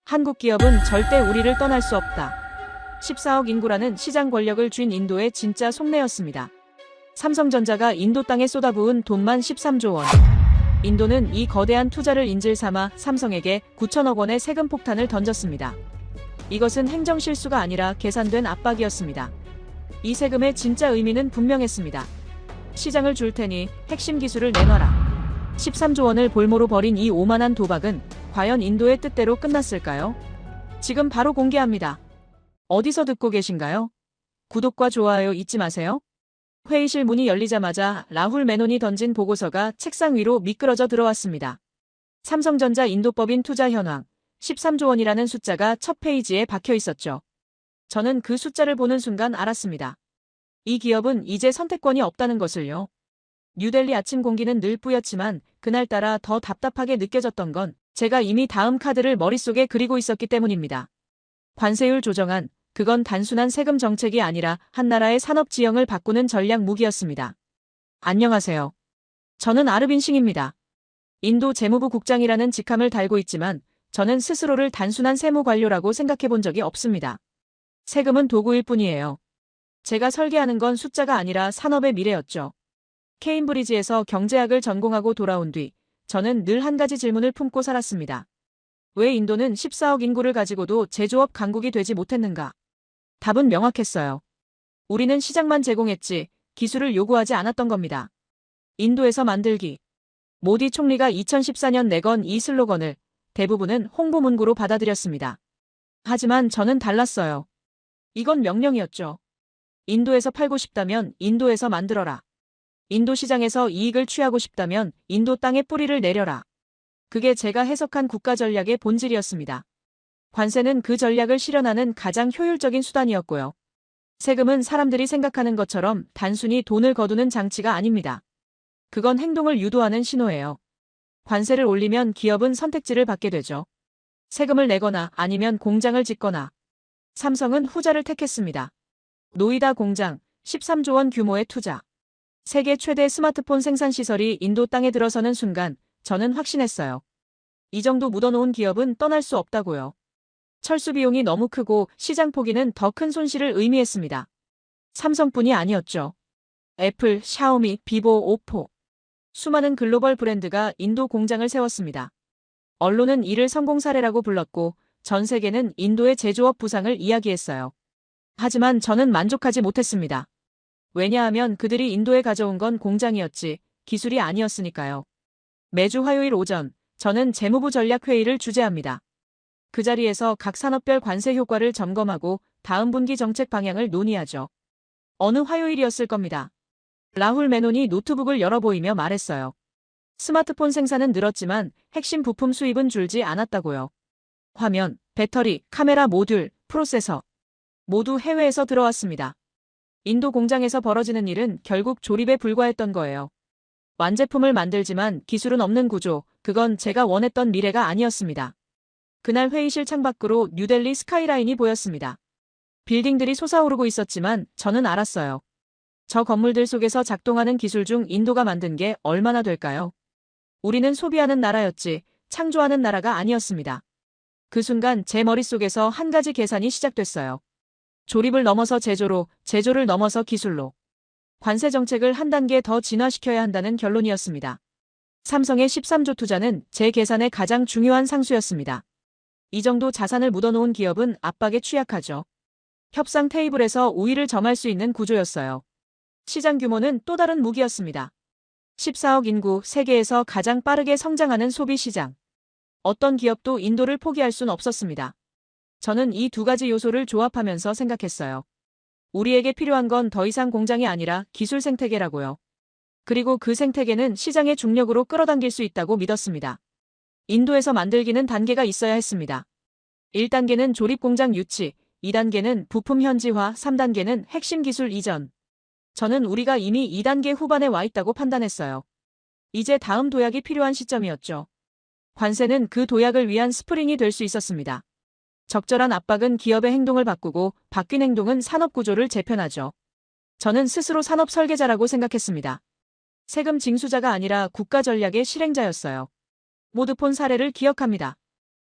한국 기업은 절대 우리를 떠날 수 없다. 14억 인구라는 시장 권력을 쥔 인도의 진짜 속내였습니다. 삼성전자가 인도 땅에 쏟아부은 돈만 13조 원. 인도는 이 거대한 투자를 인질 삼아 삼성에게 9천억 원의 세금 폭탄을 던졌습니다. 이것은 행정 실수가 아니라 계산된 압박이었습니다. 이 세금의 진짜 의미는 분명했습니다. 시장을 줄 테니 핵심 기술을 내놔라. 13조 원을 볼모로 벌인 이 오만한 도박은 과연 인도의 뜻대로 끝났을까요? 지금 바로 공개합니다. 어디서 듣고 계신가요? 구독과 좋아요 잊지 마세요. 회의실 문이 열리자마자 라훌 메논이 던진 보고서가 책상 위로 미끄러져 들어왔습니다. 삼성전자 인도법인 투자 현황 13조 원이라는 숫자가 첫 페이지에 박혀 있었죠. 저는 그 숫자를 보는 순간 알았습니다. 이 기업은 이제 선택권이 없다는 것을요. 뉴델리 아침 공기는 늘 뿌였지만 그날따라 더 답답하게 느껴졌던 건 제가 이미 다음 카드를 머릿속에 그리고 있었기 때문입니다. 관세율 조정안, 그건 단순한 세금 정책이 아니라 한 나라의 산업 지형을 바꾸는 전략 무기였습니다. 안녕하세요. 저는 아르빈 싱입니다. 인도 재무부 국장이라는 직함을 달고 있지만 저는 스스로를 단순한 세무관료라고 생각해 본 적이 없습니다. 세금은 도구일 뿐이에요. 제가 설계하는 건 숫자가 아니라 산업의 미래였죠. 케임브리지에서 경제학을 전공하고 돌아온 뒤 저는 늘 한 가지 질문을 품고 살았습니다. 왜 인도는 14억 인구를 가지고도 제조업 강국이 되지 못했는가? 답은 명확했어요. 우리는 시장만 제공했지 기술을 요구하지 않았던 겁니다. 인도에서 만들기. 모디 총리가 2014년 내건 이 슬로건을 대부분은 홍보 문구로 받아들였습니다. 하지만 저는 달랐어요. 이건 명령이었죠. 인도에서 팔고 싶다면 인도에서 만들어라. 인도 시장에서 이익을 취하고 싶다면 인도 땅에 뿌리를 내려라. 그게 제가 해석한 국가 전략의 본질이었습니다. 관세는 그 전략을 실현하는 가장 효율적인 수단이었고요. 세금은 사람들이 생각하는 것처럼 단순히 돈을 거두는 장치가 아닙니다. 그건 행동을 유도하는 신호예요. 관세를 올리면 기업은 선택지를 받게 되죠. 세금을 내거나 아니면 공장을 짓거나. 삼성은 후자를 택했습니다. 노이다 공장, 13조 원 규모의 투자. 세계 최대 스마트폰 생산 시설이 인도 땅에 들어서는 순간 저는 확신했어요. 이 정도 묻어놓은 기업은 떠날 수 없다고요. 철수 비용이 너무 크고 시장 포기는 더 큰 손실을 의미했습니다. 삼성뿐이 아니었죠. 애플, 샤오미, 비보, 오포. 수많은 글로벌 브랜드가 인도 공장을 세웠습니다. 언론은 이를 성공 사례라고 불렀고 전 세계는 인도의 제조업 부상을 이야기했어요. 하지만 저는 만족하지 못했습니다. 왜냐하면 그들이 인도에 가져온 건 공장이었지 기술이 아니었으니까요. 매주 화요일 오전 저는 재무부 전략회의를 주재합니다. 그 자리에서 각 산업별 관세 효과를 점검하고 다음 분기 정책 방향을 논의하죠. 어느 화요일이었을 겁니다. 라훌 메논이 노트북을 열어 보이며 말했어요. 스마트폰 생산은 늘었지만 핵심 부품 수입은 줄지 않았다고요. 화면, 배터리, 카메라 모듈, 프로세서 모두 해외에서 들어왔습니다. 인도 공장에서 벌어지는 일은 결국 조립에 불과했던 거예요. 완제품을 만들지만 기술은 없는 구조, 그건 제가 원했던 미래가 아니었습니다. 그날 회의실 창밖으로 뉴델리 스카이라인이 보였습니다. 빌딩들이 솟아오르고 있었지만 저는 알았어요. 저 건물들 속에서 작동하는 기술 중 인도가 만든 게 얼마나 될까요? 우리는 소비하는 나라였지 창조하는 나라가 아니었습니다. 그 순간 제 머릿속에서 한 가지 계산이 시작됐어요. 조립을 넘어서 제조로, 제조를 넘어서 기술로. 관세 정책을 한 단계 더 진화시켜야 한다는 결론이었습니다. 삼성의 13조 투자는 제 계산의 가장 중요한 상수였습니다. 이 정도 자산을 묻어놓은 기업은 압박에 취약하죠. 협상 테이블에서 우위를 점할 수 있는 구조였어요. 시장 규모는 또 다른 무기였습니다. 14억 인구, 세계에서 가장 빠르게 성장하는 소비 시장. 어떤 기업도 인도를 포기할 순 없었습니다. 저는 이 두 가지 요소를 조합하면서 생각했어요. 우리에게 필요한 건 더 이상 공장이 아니라 기술 생태계라고요. 그리고 그 생태계는 시장의 중력으로 끌어당길 수 있다고 믿었습니다. 인도에서 만들기는 단계가 있어야 했습니다. 1단계는 조립 공장 유치, 2단계는 부품 현지화, 3단계는 핵심 기술 이전. 저는 우리가 이미 2단계 후반에 와 있다고 판단했어요. 이제 다음 도약이 필요한 시점이었죠. 관세는 그 도약을 위한 스프링이 될 수 있었습니다. 적절한 압박은 기업의 행동을 바꾸고 바뀐 행동은 산업 구조를 재편하죠. 저는 스스로 산업 설계자라고 생각했습니다. 세금 징수자가 아니라 국가 전략의 실행자였어요. 모드폰 사례를 기억합니다.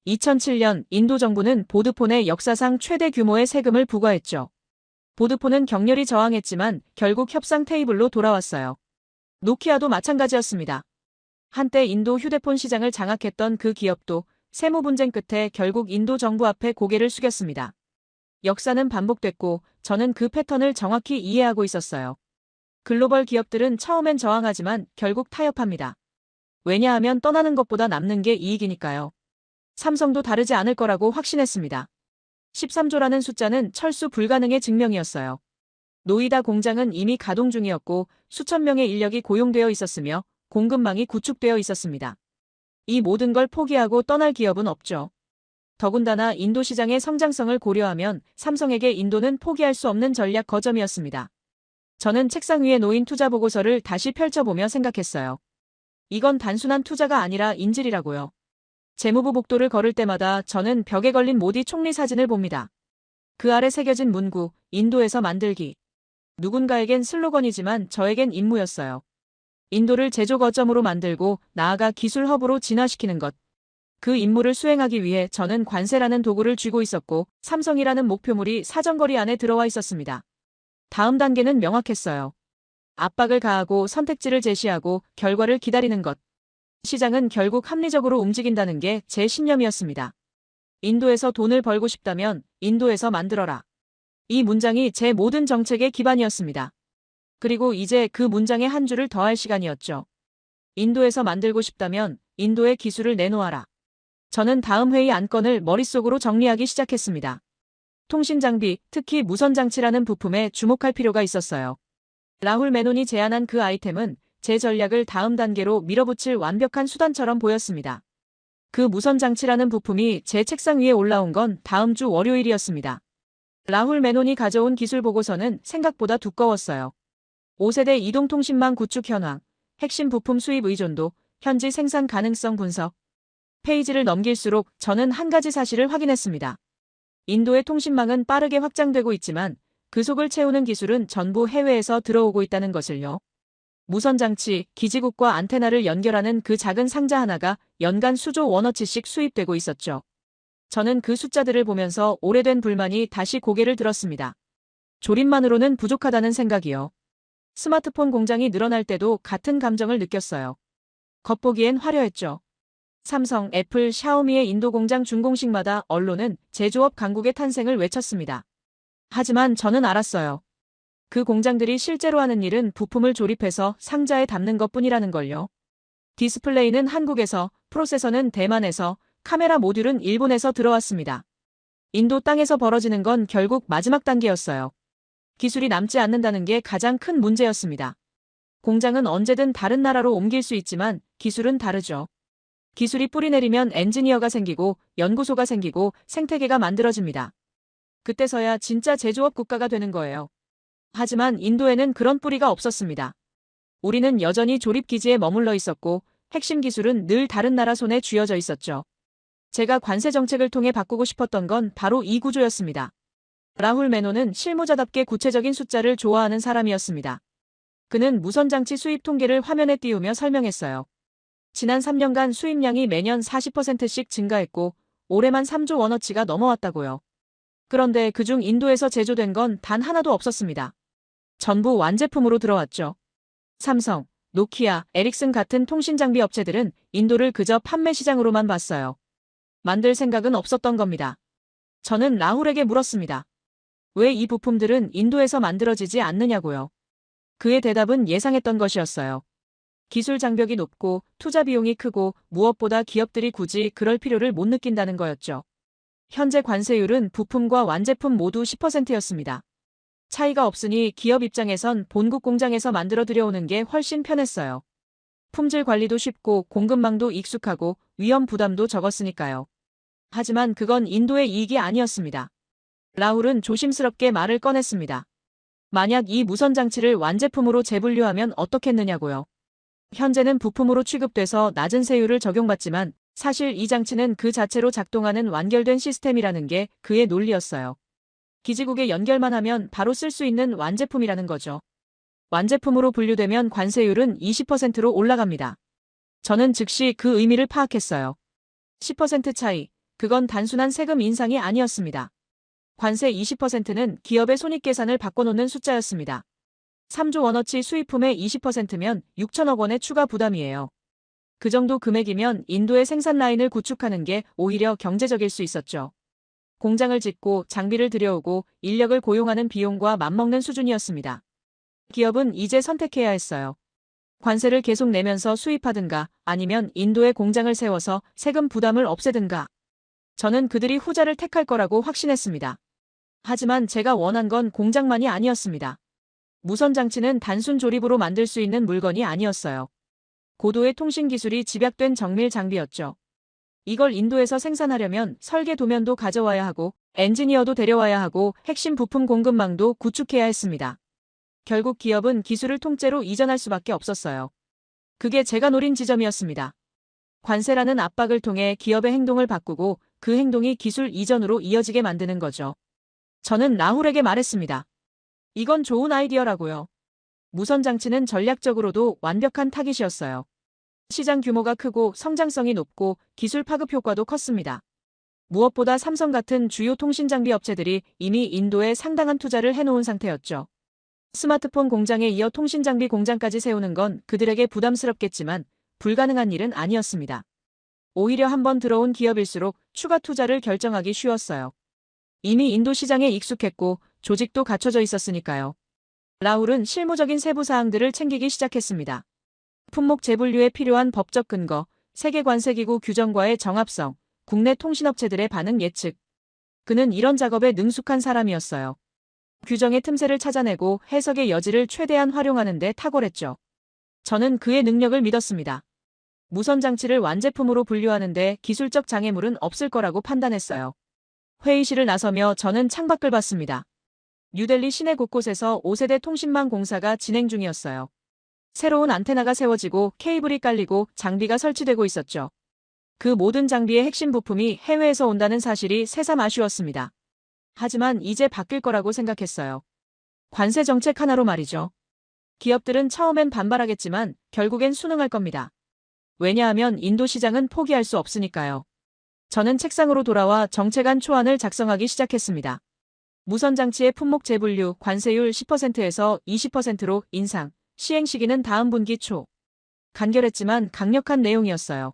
2007년 인도 정부는 보드폰에 역사상 최대 규모의 세금을 부과했죠. 보드폰은 격렬히 저항했지만 결국 협상 테이블로 돌아왔어요. 노키아도 마찬가지였습니다. 한때 인도 휴대폰 시장을 장악했던 그 기업도 세무 분쟁 끝에 결국 인도 정부 앞에 고개를 숙였습니다. 역사는 반복됐고 저는 그 패턴을 정확히 이해하고 있었어요. 글로벌 기업들은 처음엔 저항하지만 결국 타협합니다. 왜냐하면 떠나는 것보다 남는 게 이익이니까요. 삼성도 다르지 않을 거라고 확신했습니다. 13조라는 숫자는 철수 불가능의 증명이었어요. 노이다 공장은 이미 가동 중이었고 수천 명의 인력이 고용되어 있었으며 공급망이 구축되어 있었습니다. 이 모든 걸 포기하고 떠날 기업은 없죠. 더군다나 인도 시장의 성장성을 고려하면 삼성에게 인도는 포기할 수 없는 전략 거점이었습니다. 저는 책상 위에 놓인 투자 보고서를 다시 펼쳐보며 생각했어요. 이건 단순한 투자가 아니라 인질이라고요. 재무부 복도를 걸을 때마다 저는 벽에 걸린 모디 총리 사진을 봅니다. 그 아래 새겨진 문구, 인도에서 만들기. 누군가에겐 슬로건이지만 저에겐 임무였어요. 인도를 제조 거점으로 만들고 나아가 기술 허브로 진화시키는 것. 그 임무를 수행하기 위해 저는 관세라는 도구를 쥐고 있었고 삼성이라는 목표물이 사정거리 안에 들어와 있었습니다. 다음 단계는 명확했어요. 압박을 가하고 선택지를 제시하고 결과를 기다리는 것. 시장은 결국 합리적으로 움직인다는 게 제 신념이었습니다. 인도에서 돈을 벌고 싶다면 인도에서 만들어라. 이 문장이 제 모든 정책의 기반이었습니다. 그리고 이제 그 문장에 한 줄을 더할 시간이었죠. 인도에서 만들고 싶다면 인도의 기술을 내놓아라. 저는 다음 회의 안건을 머릿속으로 정리하기 시작했습니다. 통신장비, 특히 무선장치라는 부품에 주목할 필요가 있었어요. 라훌 메논이 제안한 그 아이템은 제 전략을 다음 단계로 밀어붙일 완벽한 수단처럼 보였습니다. 그 무선장치라는 부품이 제 책상 위에 올라온 건 다음 주 월요일이었습니다. 라훌 메논이 가져온 기술 보고서는 생각보다 두꺼웠어요. 5세대 이동통신망 구축 현황, 핵심 부품 수입 의존도, 현지 생산 가능성 분석. 페이지를 넘길수록 저는 한 가지 사실을 확인했습니다. 인도의 통신망은 빠르게 확장되고 있지만 그 속을 채우는 기술은 전부 해외에서 들어오고 있다는 것을요. 무선장치, 기지국과 안테나를 연결하는 그 작은 상자 하나가 연간 수조 원어치씩 수입되고 있었죠. 저는 그 숫자들을 보면서 오래된 불만이 다시 고개를 들었습니다. 조립만으로는 부족하다는 생각이요. 스마트폰 공장이 늘어날 때도 같은 감정을 느꼈어요. 겉보기엔 화려했죠. 삼성, 애플, 샤오미의 인도 공장 준공식마다 언론은 제조업 강국의 탄생을 외쳤습니다. 하지만 저는 알았어요. 그 공장들이 실제로 하는 일은 부품을 조립해서 상자에 담는 것뿐이라는 걸요. 디스플레이는 한국에서, 프로세서는 대만에서, 카메라 모듈은 일본에서 들어왔습니다. 인도 땅에서 벌어지는 건 결국 마지막 단계였어요. 기술이 남지 않는다는 게 가장 큰 문제였습니다. 공장은 언제든 다른 나라로 옮길 수 있지만 기술은 다르죠. 기술이 뿌리내리면 엔지니어가 생기고 연구소가 생기고 생태계가 만들어집니다. 그때서야 진짜 제조업 국가가 되는 거예요. 하지만 인도에는 그런 뿌리가 없었습니다. 우리는 여전히 조립기지에 머물러 있었고 핵심 기술은 늘 다른 나라 손에 쥐어져 있었죠. 제가 관세 정책을 통해 바꾸고 싶었던 건 바로 이 구조였습니다. 라훌 메논은 실무자답게 구체적인 숫자를 좋아하는 사람이었습니다. 그는 무선장치 수입 통계를 화면에 띄우며 설명했어요. 지난 3년간 수입량이 매년 40%씩 증가했고 올해만 3조 원어치가 넘어왔다고요. 그런데 그중 인도에서 제조된 건 단 하나도 없었습니다. 전부 완제품으로 들어왔죠. 삼성, 노키아, 에릭슨 같은 통신장비 업체들은 인도를 그저 판매 시장으로만 봤어요. 만들 생각은 없었던 겁니다. 저는 라훌에게 물었습니다. 왜 이 부품들은 인도에서 만들어지지 않느냐고요. 그의 대답은 예상했던 것이었어요. 기술 장벽이 높고 투자 비용이 크고 무엇보다 기업들이 굳이 그럴 필요를 못 느낀다는 거였죠. 현재 관세율은 부품과 완제품 모두 10%였습니다. 차이가 없으니 기업 입장에선 본국 공장에서 만들어 들여오는 게 훨씬 편했어요. 품질 관리도 쉽고 공급망도 익숙하고 위험 부담도 적었으니까요. 하지만 그건 인도의 이익이 아니었습니다. 라훌은 조심스럽게 말을 꺼냈습니다. 만약 이 무선장치를 완제품으로 재분류하면 어떻겠느냐고요. 현재는 부품으로 취급돼서 낮은 세율을 적용받지만 사실 이 장치는 그 자체로 작동하는 완결된 시스템이라는 게 그의 논리였어요. 기지국에 연결만 하면 바로 쓸 수 있는 완제품이라는 거죠. 완제품으로 분류되면 관세율은 20%로 올라갑니다. 저는 즉시 그 의미를 파악했어요. 10% 차이, 그건 단순한 세금 인상이 아니었습니다. 관세 20%는 기업의 손익계산을 바꿔놓는 숫자였습니다. 3조 원어치 수입품의 20%면 6천억 원의 추가 부담이에요. 그 정도 금액이면 인도의 생산 라인을 구축하는 게 오히려 경제적일 수 있었죠. 공장을 짓고 장비를 들여오고 인력을 고용하는 비용과 맞먹는 수준이었습니다. 기업은 이제 선택해야 했어요. 관세를 계속 내면서 수입하든가 아니면 인도에 공장을 세워서 세금 부담을 없애든가. 저는 그들이 후자를 택할 거라고 확신했습니다. 하지만 제가 원한 건 공장만이 아니었습니다. 무선 장치는 단순 조립으로 만들 수 있는 물건이 아니었어요. 고도의 통신 기술이 집약된 정밀 장비였죠. 이걸 인도에서 생산하려면 설계 도면도 가져와야 하고 엔지니어도 데려와야 하고 핵심 부품 공급망도 구축해야 했습니다. 결국 기업은 기술을 통째로 이전할 수밖에 없었어요. 그게 제가 노린 지점이었습니다. 관세라는 압박을 통해 기업의 행동을 바꾸고 그 행동이 기술 이전으로 이어지게 만드는 거죠. 저는 라훌에게 말했습니다. 이건 좋은 아이디어라고요. 무선 장치는 전략적으로도 완벽한 타깃이었어요. 시장 규모가 크고 성장성이 높고 기술 파급 효과도 컸습니다. 무엇보다 삼성 같은 주요 통신 장비 업체들이 이미 인도에 상당한 투자를 해놓은 상태였죠. 스마트폰 공장에 이어 통신 장비 공장까지 세우는 건 그들에게 부담스럽겠지만 불가능한 일은 아니었습니다. 오히려 한번 들어온 기업일수록 추가 투자를 결정하기 쉬웠어요. 이미 인도 시장에 익숙했고 조직도 갖춰져 있었으니까요. 라훌은 실무적인 세부 사항들을 챙기기 시작했습니다. 품목 재분류에 필요한 법적 근거, 세계관세기구 규정과의 정합성, 국내 통신업체들의 반응 예측. 그는 이런 작업에 능숙한 사람이었어요. 규정의 틈새를 찾아내고 해석의 여지를 최대한 활용하는 데 탁월했죠. 저는 그의 능력을 믿었습니다. 무선 장치를 완제품으로 분류하는데 기술적 장애물은 없을 거라고 판단했어요. 회의실을 나서며 저는 창밖을 봤습니다. 뉴델리 시내 곳곳에서 5세대 통신망 공사가 진행 중이었어요. 새로운 안테나가 세워지고 케이블이 깔리고 장비가 설치되고 있었죠. 그 모든 장비의 핵심 부품이 해외에서 온다는 사실이 새삼 아쉬웠습니다. 하지만 이제 바뀔 거라고 생각했어요. 관세 정책 하나로 말이죠. 기업들은 처음엔 반발하겠지만 결국엔 순응할 겁니다. 왜냐하면 인도 시장은 포기할 수 없으니까요. 저는 책상으로 돌아와 정책안 초안을 작성하기 시작했습니다. 무선 장치의 품목 재분류 관세율 10%에서 20%로 인상, 시행 시기는 다음 분기 초. 간결했지만 강력한 내용이었어요.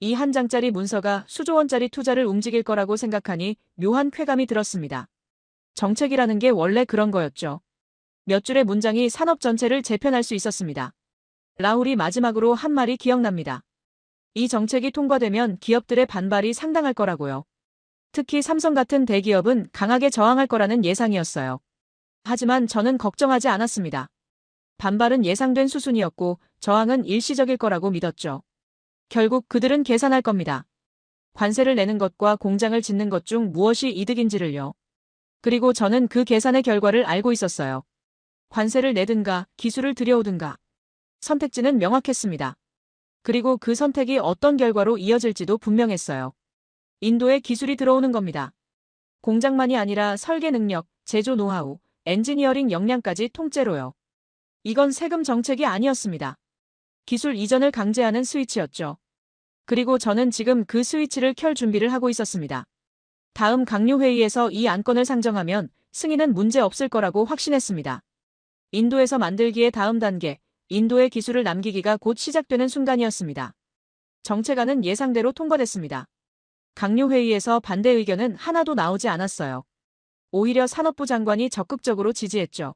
이 한 장짜리 문서가 수조 원짜리 투자를 움직일 거라고 생각하니 묘한 쾌감이 들었습니다. 정책이라는 게 원래 그런 거였죠. 몇 줄의 문장이 산업 전체를 재편할 수 있었습니다. 라훌이 마지막으로 한 말이 기억납니다. 이 정책이 통과되면 기업들의 반발이 상당할 거라고요. 특히 삼성 같은 대기업은 강하게 저항할 거라는 예상이었어요. 하지만 저는 걱정하지 않았습니다. 반발은 예상된 수순이었고 저항은 일시적일 거라고 믿었죠. 결국 그들은 계산할 겁니다. 관세를 내는 것과 공장을 짓는 것 중 무엇이 이득인지를요. 그리고 저는 그 계산의 결과를 알고 있었어요. 관세를 내든가 기술을 들여오든가. 선택지는 명확했습니다. 그리고 그 선택이 어떤 결과로 이어질지도 분명했어요. 인도에 기술이 들어오는 겁니다. 공장만이 아니라 설계 능력, 제조 노하우, 엔지니어링 역량까지 통째로요. 이건 세금 정책이 아니었습니다. 기술 이전을 강제하는 스위치였죠. 그리고 저는 지금 그 스위치를 켤 준비를 하고 있었습니다. 다음 강요회의에서 이 안건을 상정하면 승인은 문제 없을 거라고 확신했습니다. 인도에서 만들기의 다음 단계, 인도의 기술을 남기기가 곧 시작되는 순간이었습니다. 정책안은 예상대로 통과됐습니다. 강요회의에서 반대 의견은 하나도 나오지 않았어요. 오히려 산업부 장관이 적극적으로 지지했죠.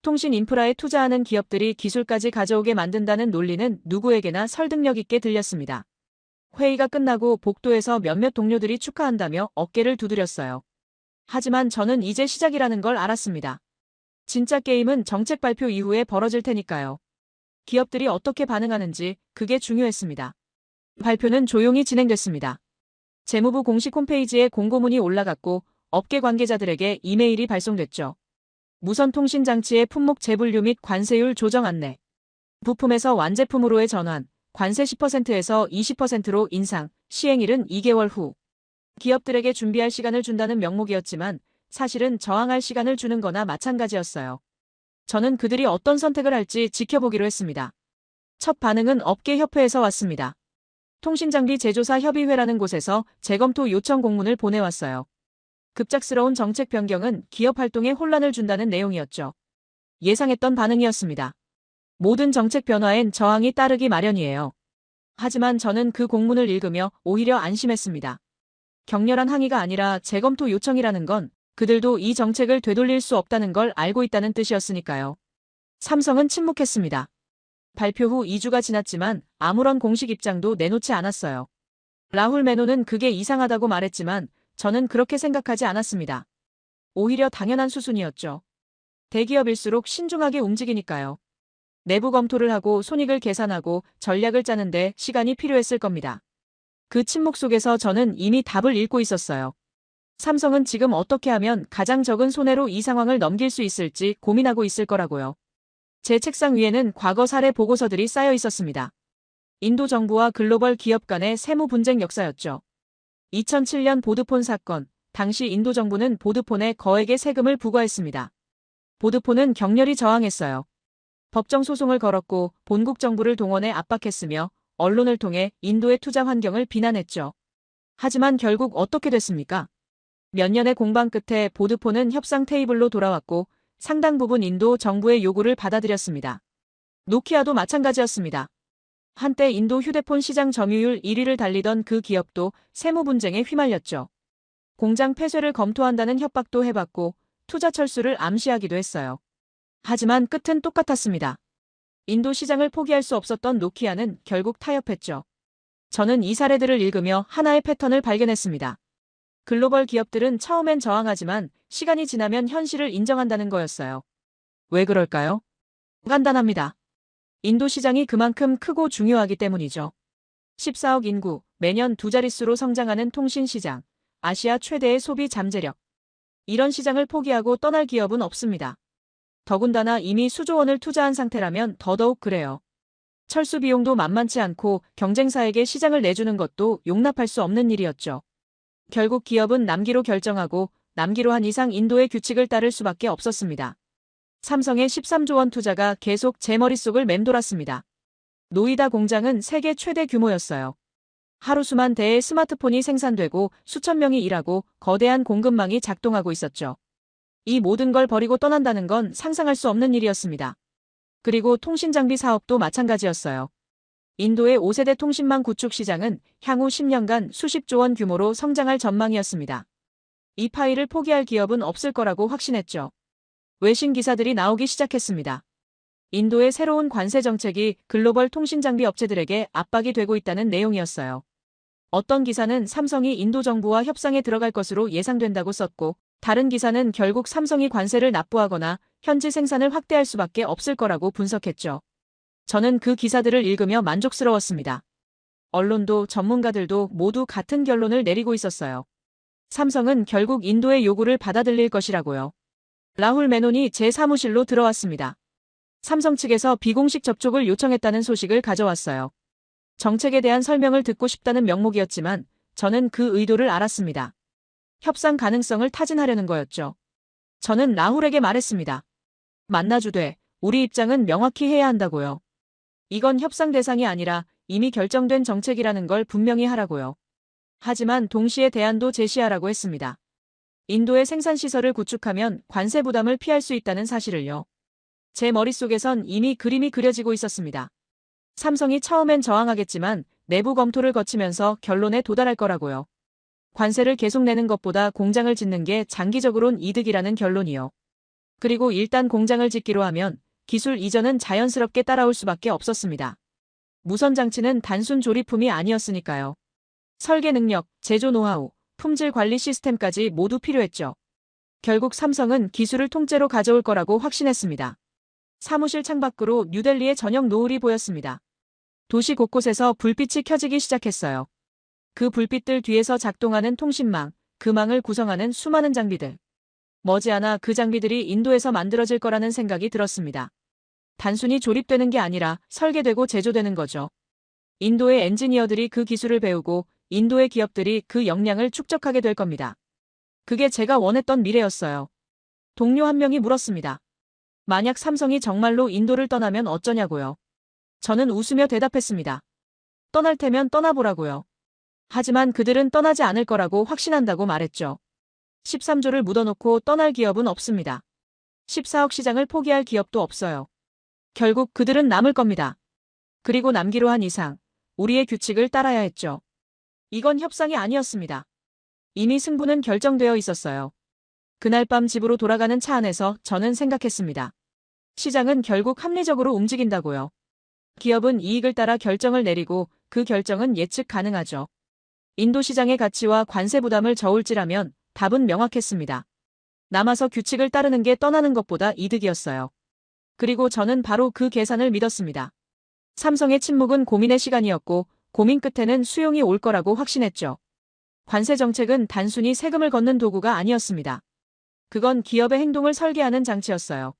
통신 인프라에 투자하는 기업들이 기술까지 가져오게 만든다는 논리는 누구에게나 설득력 있게 들렸습니다. 회의가 끝나고 복도에서 몇몇 동료들이 축하한다며 어깨를 두드렸어요. 하지만 저는 이제 시작이라는 걸 알았습니다. 진짜 게임은 정책 발표 이후에 벌어질 테니까요. 기업들이 어떻게 반응하는지 그게 중요했습니다. 발표는 조용히 진행됐습니다. 재무부 공식 홈페이지에 공고문이 올라갔고 업계 관계자들에게 이메일이 발송됐죠. 무선 통신 장치의 품목 재분류 및 관세율 조정 안내. 부품에서 완제품으로의 전환, 관세 10%에서 20%로 인상, 시행일은 2개월 후. 기업들에게 준비할 시간을 준다는 명목이었지만 사실은 저항할 시간을 주는 거나 마찬가지였어요. 저는 그들이 어떤 선택을 할지 지켜보기로 했습니다. 첫 반응은 업계협회에서 왔습니다. 통신장비 제조사 협의회라는 곳에서 재검토 요청 공문을 보내왔어요. 급작스러운 정책 변경은 기업 활동에 혼란을 준다는 내용이었죠. 예상했던 반응이었습니다. 모든 정책 변화엔 저항이 따르기 마련이에요. 하지만 저는 그 공문을 읽으며 오히려 안심했습니다. 격렬한 항의가 아니라 재검토 요청이라는 건 그들도 이 정책을 되돌릴 수 없다는 걸 알고 있다는 뜻이었으니까요. 삼성은 침묵했습니다. 발표 후 2주가 지났지만 아무런 공식 입장도 내놓지 않았어요. 라훌 메노는 그게 이상하다고 말했지만 저는 그렇게 생각하지 않았습니다. 오히려 당연한 수순이었죠. 대기업일수록 신중하게 움직이니까요. 내부 검토를 하고 손익을 계산하고 전략을 짜는데 시간이 필요했을 겁니다. 그 침묵 속에서 저는 이미 답을 읽고 있었어요. 삼성은 지금 어떻게 하면 가장 적은 손해로 이 상황을 넘길 수 있을지 고민하고 있을 거라고요. 제 책상 위에는 과거 사례 보고서들이 쌓여 있었습니다. 인도 정부와 글로벌 기업 간의 세무 분쟁 역사였죠. 2007년 보드폰 사건, 당시 인도 정부는 보드폰에 거액의 세금을 부과했습니다. 보드폰은 격렬히 저항했어요. 법정 소송을 걸었고 본국 정부를 동원해 압박했으며 언론을 통해 인도의 투자 환경을 비난했죠. 하지만 결국 어떻게 됐습니까? 몇 년의 공방 끝에 보드폰은 협상 테이블로 돌아왔고 상당 부분 인도 정부의 요구를 받아들였습니다. 노키아도 마찬가지였습니다. 한때 인도 휴대폰 시장 점유율 1위를 달리던 그 기업도 세무 분쟁에 휘말렸죠. 공장 폐쇄를 검토한다는 협박도 해봤고 투자 철수를 암시하기도 했어요. 하지만 끝은 똑같았습니다. 인도 시장을 포기할 수 없었던 노키아는 결국 타협했죠. 저는 이 사례들을 읽으며 하나의 패턴을 발견했습니다. 글로벌 기업들은 처음엔 저항하지만 시간이 지나면 현실을 인정한다는 거였어요. 왜 그럴까요? 간단합니다. 인도 시장이 그만큼 크고 중요하기 때문이죠. 14억 인구, 매년 두 자릿수로 성장하는 통신 시장, 아시아 최대의 소비 잠재력. 이런 시장을 포기하고 떠날 기업은 없습니다. 더군다나 이미 수조 원을 투자한 상태라면 더더욱 그래요. 철수 비용도 만만치 않고 경쟁사에게 시장을 내주는 것도 용납할 수 없는 일이었죠. 결국 기업은 남기로 결정하고 남기로 한 이상 인도의 규칙을 따를 수밖에 없었습니다. 삼성의 13조 원 투자가 계속 제 머릿속을 맴돌았습니다. 노이다 공장은 세계 최대 규모였어요. 하루 수만 대의 스마트폰이 생산되고 수천 명이 일하고 거대한 공급망이 작동하고 있었죠. 이 모든 걸 버리고 떠난다는 건 상상할 수 없는 일이었습니다. 그리고 통신장비 사업도 마찬가지였어요. 인도의 5세대 통신망 구축 시장은 향후 10년간 수십조 원 규모로 성장할 전망이었습니다. 이 파일을 포기할 기업은 없을 거라고 확신했죠. 외신 기사들이 나오기 시작했습니다. 인도의 새로운 관세 정책이 글로벌 통신장비 업체들에게 압박이 되고 있다는 내용이었어요. 어떤 기사는 삼성이 인도 정부와 협상에 들어갈 것으로 예상된다고 썼고, 다른 기사는 결국 삼성이 관세를 납부하거나 현지 생산을 확대할 수밖에 없을 거라고 분석했죠. 저는 그 기사들을 읽으며 만족스러웠습니다. 언론도 전문가들도 모두 같은 결론을 내리고 있었어요. 삼성은 결국 인도의 요구를 받아들일 것이라고요. 라훌 메논이 제 사무실로 들어왔습니다. 삼성 측에서 비공식 접촉을 요청했다는 소식을 가져왔어요. 정책에 대한 설명을 듣고 싶다는 명목이었지만 저는 그 의도를 알았습니다. 협상 가능성을 타진하려는 거였죠. 저는 라훌에게 말했습니다. 만나주되 우리 입장은 명확히 해야 한다고요. 이건 협상 대상이 아니라 이미 결정된 정책이라는 걸 분명히 하라고요. 하지만 동시에 대안도 제시하라고 했습니다. 인도의 생산시설을 구축하면 관세 부담을 피할 수 있다는 사실을요. 제 머릿속에선 이미 그림이 그려지고 있었습니다. 삼성이 처음엔 저항하겠지만 내부 검토를 거치면서 결론에 도달할 거라고요. 관세를 계속 내는 것보다 공장을 짓는 게 장기적으론 이득이라는 결론이요. 그리고 일단 공장을 짓기로 하면 기술 이전은 자연스럽게 따라올 수밖에 없었습니다. 무선 장치는 단순 조립품이 아니었으니까요. 설계 능력, 제조 노하우, 품질 관리 시스템까지 모두 필요했죠. 결국 삼성은 기술을 통째로 가져올 거라고 확신했습니다. 사무실 창밖으로 뉴델리의 저녁 노을이 보였습니다. 도시 곳곳에서 불빛이 켜지기 시작했어요. 그 불빛들 뒤에서 작동하는 통신망, 그 망을 구성하는 수많은 장비들. 머지않아 그 장비들이 인도에서 만들어질 거라는 생각이 들었습니다. 단순히 조립되는 게 아니라 설계되고 제조되는 거죠. 인도의 엔지니어들이 그 기술을 배우고 인도의 기업들이 그 역량을 축적하게 될 겁니다. 그게 제가 원했던 미래였어요. 동료 한 명이 물었습니다. 만약 삼성이 정말로 인도를 떠나면 어쩌냐고요. 저는 웃으며 대답했습니다. 떠날 테면 떠나보라고요. 하지만 그들은 떠나지 않을 거라고 확신한다고 말했죠. 13조를 묻어놓고 떠날 기업은 없습니다. 14억 시장을 포기할 기업도 없어요. 결국 그들은 남을 겁니다. 그리고 남기로 한 이상 우리의 규칙을 따라야 했죠. 이건 협상이 아니었습니다. 이미 승부는 결정되어 있었어요. 그날 밤 집으로 돌아가는 차 안에서 저는 생각했습니다. 시장은 결국 합리적으로 움직인다고요. 기업은 이익을 따라 결정을 내리고 그 결정은 예측 가능하죠. 인도 시장의 가치와 관세 부담을 저울질하면 답은 명확했습니다. 남아서 규칙을 따르는 게 떠나는 것보다 이득이었어요. 그리고 저는 바로 그 계산을 믿었습니다. 삼성의 침묵은 고민의 시간이었고 고민 끝에는 수용이 올 거라고 확신했죠. 관세 정책은 단순히 세금을 걷는 도구가 아니었습니다. 그건 기업의 행동을 설계하는 장치였어요.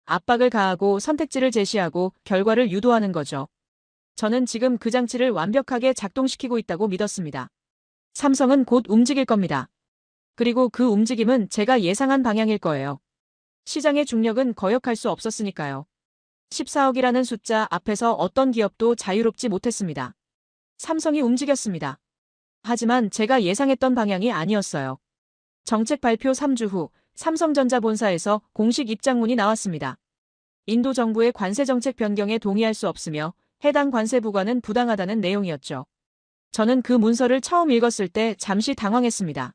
압박을 가하고 선택지를 제시하고 결과를 유도하는 거죠. 저는 지금 그 장치를 완벽하게 작동시키고 있다고 믿었습니다. 삼성은 곧 움직일 겁니다. 그리고 그 움직임은 제가 예상한 방향일 거예요. 시장의 중력은 거역할 수 없었으니까요. 14억이라는 숫자 앞에서 어떤 기업도 자유롭지 못했습니다. 삼성이 움직였습니다. 하지만 제가 예상했던 방향이 아니었어요. 정책 발표 3주 후 삼성전자 본사에서 공식 입장문이 나왔습니다. 인도 정부의 관세 정책 변경에 동의할 수 없으며 해당 관세 부과는 부당하다는 내용이었죠. 저는 그 문서를 처음 읽었을 때 잠시 당황했습니다.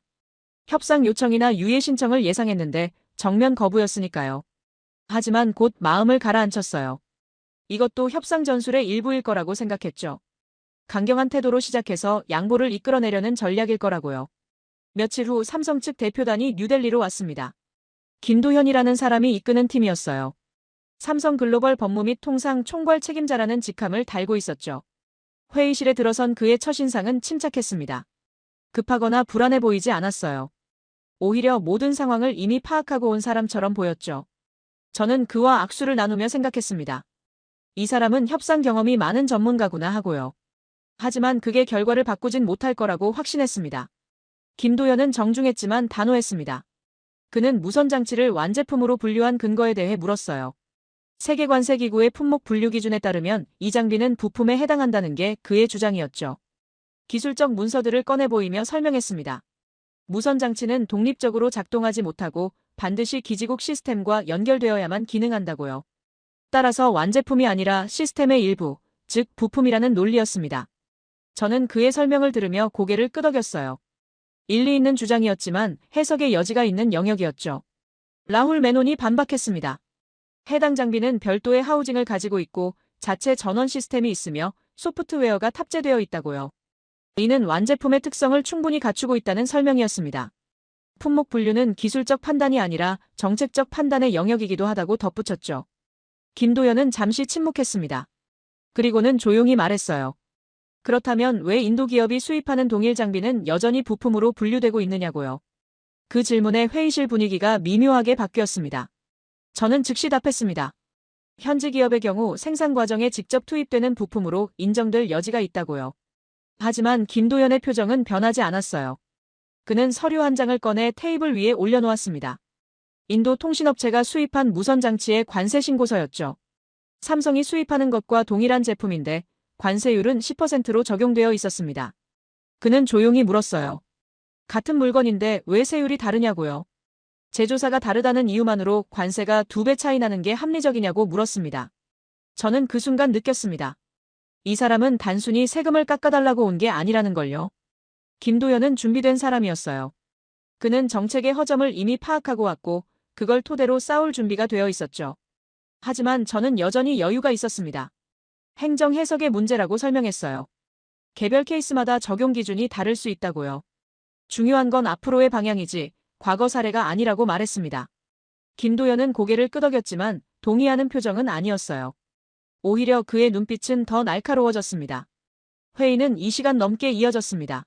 협상 요청이나 유예 신청을 예상했는데 정면 거부였으니까요. 하지만 곧 마음을 가라앉혔어요. 이것도 협상 전술의 일부일 거라고 생각했죠. 강경한 태도로 시작해서 양보를 이끌어내려는 전략일 거라고요. 며칠 후 삼성 측 대표단이 뉴델리로 왔습니다. 김도현이라는 사람이 이끄는 팀이었어요. 삼성 글로벌 법무 및 통상 총괄 책임자라는 직함을 달고 있었죠. 회의실에 들어선 그의 첫인상은 침착했습니다. 급하거나 불안해 보이지 않았어요. 오히려 모든 상황을 이미 파악하고 온 사람처럼 보였죠. 저는 그와 악수를 나누며 생각했습니다. 이 사람은 협상 경험이 많은 전문가구나 하고요. 하지만 그게 결과를 바꾸진 못할 거라고 확신했습니다. 김도현은 정중했지만 단호했습니다. 그는 무선장치를 완제품으로 분류한 근거에 대해 물었어요. 세계관세기구의 품목 분류 기준에 따르면 이 장비는 부품에 해당한다는 게 그의 주장이었죠. 기술적 문서들을 꺼내 보이며 설명했습니다. 무선장치는 독립적으로 작동하지 못하고 반드시 기지국 시스템과 연결되어야만 기능한다고요. 따라서 완제품이 아니라 시스템의 일부, 즉 부품이라는 논리였습니다. 저는 그의 설명을 들으며 고개를 끄덕였어요. 일리 있는 주장이었지만 해석의 여지가 있는 영역이었죠. 라훌 메논이 반박했습니다. 해당 장비는 별도의 하우징을 가지고 있고 자체 전원 시스템이 있으며 소프트웨어가 탑재되어 있다고요. 이는 완제품의 특성을 충분히 갖추고 있다는 설명이었습니다. 품목 분류는 기술적 판단이 아니라 정책적 판단의 영역이기도 하다고 덧붙였죠. 김도현은 잠시 침묵했습니다. 그리고는 조용히 말했어요. 그렇다면 왜 인도 기업이 수입하는 동일 장비는 여전히 부품으로 분류되고 있느냐고요. 그 질문에 회의실 분위기가 미묘하게 바뀌었습니다. 저는 즉시 답했습니다. 현지 기업의 경우 생산 과정에 직접 투입되는 부품으로 인정될 여지가 있다고요. 하지만 김도현의 표정은 변하지 않았어요. 그는 서류 한 장을 꺼내 테이블 위에 올려놓았습니다. 인도 통신업체가 수입한 무선장치의 관세 신고서였죠. 삼성이 수입하는 것과 동일한 제품인데 관세율은 10%로 적용되어 있었습니다. 그는 조용히 물었어요. 같은 물건인데 왜 세율이 다르냐고요. 제조사가 다르다는 이유만으로 관세가 2배 차이 나는 게 합리적이냐고 물었습니다. 저는 그 순간 느꼈습니다. 이 사람은 단순히 세금을 깎아달라고 온 게 아니라는 걸요. 김도현은 준비된 사람이었어요. 그는 정책의 허점을 이미 파악하고 왔고 그걸 토대로 싸울 준비가 되어 있었죠. 하지만 저는 여전히 여유가 있었습니다. 행정 해석의 문제라고 설명했어요. 개별 케이스마다 적용 기준이 다를 수 있다고요. 중요한 건 앞으로의 방향이지 과거 사례가 아니라고 말했습니다. 김도현은 고개를 끄덕였지만 동의하는 표정은 아니었어요. 오히려 그의 눈빛은 더 날카로워졌습니다. 회의는 2시간 넘게 이어졌습니다.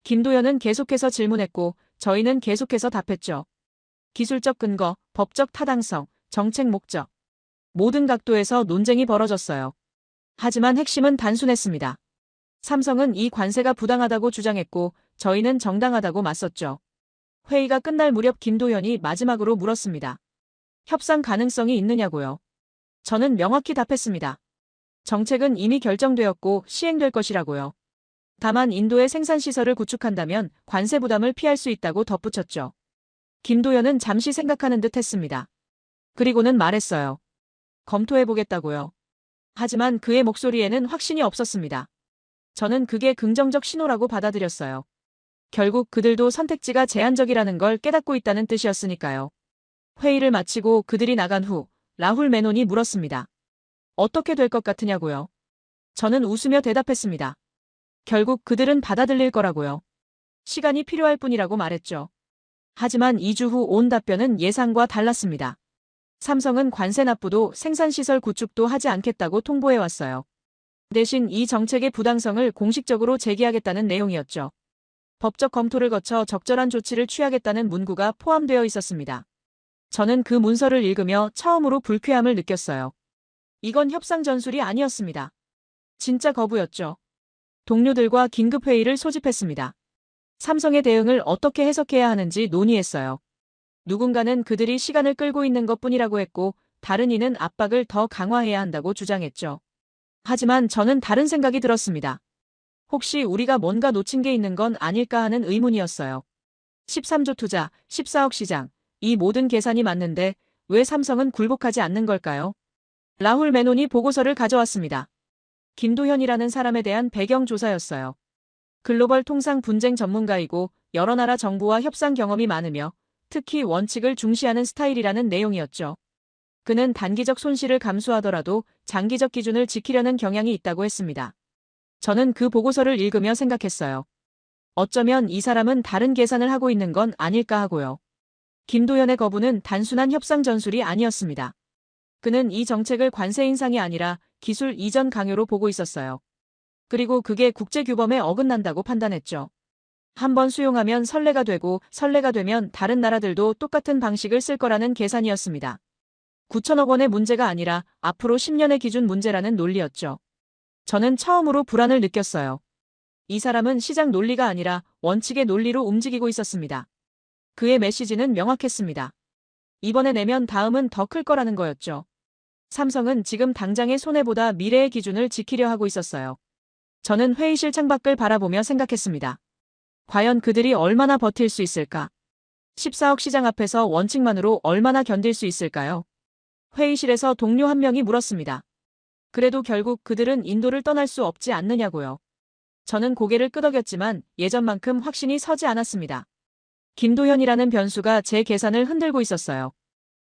김도현은 계속해서 질문했고 저희는 계속해서 답했죠. 기술적 근거, 법적 타당성, 정책 목적. 모든 각도에서 논쟁이 벌어졌어요. 하지만 핵심은 단순했습니다. 삼성은 이 관세가 부당하다고 주장했고 저희는 정당하다고 맞섰죠. 회의가 끝날 무렵 김도현이 마지막으로 물었습니다. 협상 가능성이 있느냐고요. 저는 명확히 답했습니다. 정책은 이미 결정되었고 시행될 것이라고요. 다만 인도의 생산시설을 구축한다면 관세 부담을 피할 수 있다고 덧붙였죠. 김도연은 잠시 생각하는 듯 했습니다. 그리고는 말했어요. 검토해보겠다고요. 하지만 그의 목소리에는 확신이 없었습니다. 저는 그게 긍정적 신호라고 받아들였어요. 결국 그들도 선택지가 제한적이라는 걸 깨닫고 있다는 뜻이었으니까요. 회의를 마치고 그들이 나간 후 라훌 메논이 물었습니다. 어떻게 될 것 같으냐고요. 저는 웃으며 대답했습니다. 결국 그들은 받아들일 거라고요. 시간이 필요할 뿐이라고 말했죠. 하지만 2주 후 온 답변은 예상과 달랐습니다. 삼성은 관세 납부도 생산시설 구축도 하지 않겠다고 통보해왔어요. 대신 이 정책의 부당성을 공식적으로 제기하겠다는 내용이었죠. 법적 검토를 거쳐 적절한 조치를 취하겠다는 문구가 포함되어 있었습니다. 저는 그 문서를 읽으며 처음으로 불쾌함을 느꼈어요. 이건 협상 전술이 아니었습니다. 진짜 거부였죠. 동료들과 긴급회의를 소집했습니다. 삼성의 대응을 어떻게 해석해야 하는지 논의했어요. 누군가는 그들이 시간을 끌고 있는 것뿐이라고 했고 다른 이는 압박을 더 강화해야 한다고 주장했죠. 하지만 저는 다른 생각이 들었습니다. 혹시 우리가 뭔가 놓친 게 있는 건 아닐까 하는 의문이었어요. 13조 투자, 14억 시장, 이 모든 계산이 맞는데 왜 삼성은 굴복하지 않는 걸까요? 라훌 메논이 보고서를 가져왔습니다. 김도현이라는 사람에 대한 배경 조사였어요. 글로벌 통상 분쟁 전문가이고 여러 나라 정부와 협상 경험이 많으며 특히 원칙을 중시하는 스타일이라는 내용이었죠. 그는 단기적 손실을 감수하더라도 장기적 기준을 지키려는 경향이 있다고 했습니다. 저는 그 보고서를 읽으며 생각했어요. 어쩌면 이 사람은 다른 계산을 하고 있는 건 아닐까 하고요. 김도연의 거부는 단순한 협상 전술이 아니었습니다. 그는 이 정책을 관세 인상이 아니라 기술 이전 강요로 보고 있었어요. 그리고 그게 국제규범에 어긋난다고 판단했죠. 한번 수용하면 선례가 되고 선례가 되면 다른 나라들도 똑같은 방식을 쓸 거라는 계산이었습니다. 9천억 원의 문제가 아니라 앞으로 10년의 기준 문제라는 논리였죠. 저는 처음으로 불안을 느꼈어요. 이 사람은 시장 논리가 아니라 원칙의 논리로 움직이고 있었습니다. 그의 메시지는 명확했습니다. 이번에 내면 다음은 더 클 거라는 거였죠. 삼성은 지금 당장의 손해보다 미래의 기준을 지키려 하고 있었어요. 저는 회의실 창밖을 바라보며 생각했습니다. 과연 그들이 얼마나 버틸 수 있을까? 14억 시장 앞에서 원칙만으로 얼마나 견딜 수 있을까요? 회의실에서 동료 한 명이 물었습니다. 그래도 결국 그들은 인도를 떠날 수 없지 않느냐고요. 저는 고개를 끄덕였지만 예전만큼 확신이 서지 않았습니다. 김도현이라는 변수가 제 계산을 흔들고 있었어요.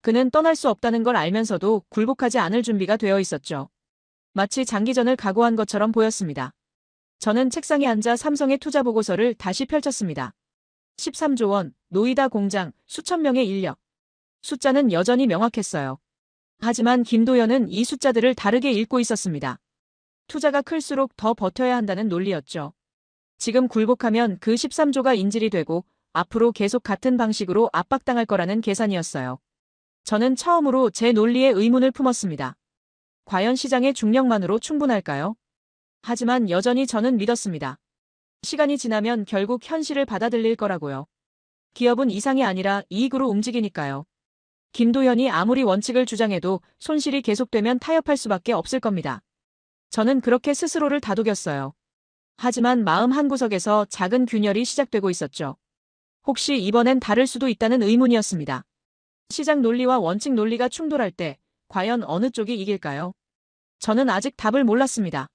그는 떠날 수 없다는 걸 알면서도 굴복하지 않을 준비가 되어 있었죠. 마치 장기전을 각오한 것처럼 보였습니다. 저는 책상에 앉아 삼성의 투자 보고서를 다시 펼쳤습니다. 13조 원, 노이다 공장, 수천 명의 인력. 숫자는 여전히 명확했어요. 하지만 김도연은 이 숫자들을 다르게 읽고 있었습니다. 투자가 클수록 더 버텨야 한다는 논리였죠. 지금 굴복하면 그 13조가 인질이 되고 앞으로 계속 같은 방식으로 압박당할 거라는 계산이었어요. 저는 처음으로 제 논리에 의문을 품었습니다. 과연 시장의 중력만으로 충분할까요? 하지만 여전히 저는 믿었습니다. 시간이 지나면 결국 현실을 받아들일 거라고요. 기업은 이상이 아니라 이익으로 움직이니까요. 김도현이 아무리 원칙을 주장해도 손실이 계속되면 타협할 수밖에 없을 겁니다. 저는 그렇게 스스로를 다독였어요. 하지만 마음 한구석에서 작은 균열이 시작되고 있었죠. 혹시 이번엔 다를 수도 있다는 의문이었습니다. 시장 논리와 원칙 논리가 충돌할 때 과연 어느 쪽이 이길까요? 저는 아직 답을 몰랐습니다.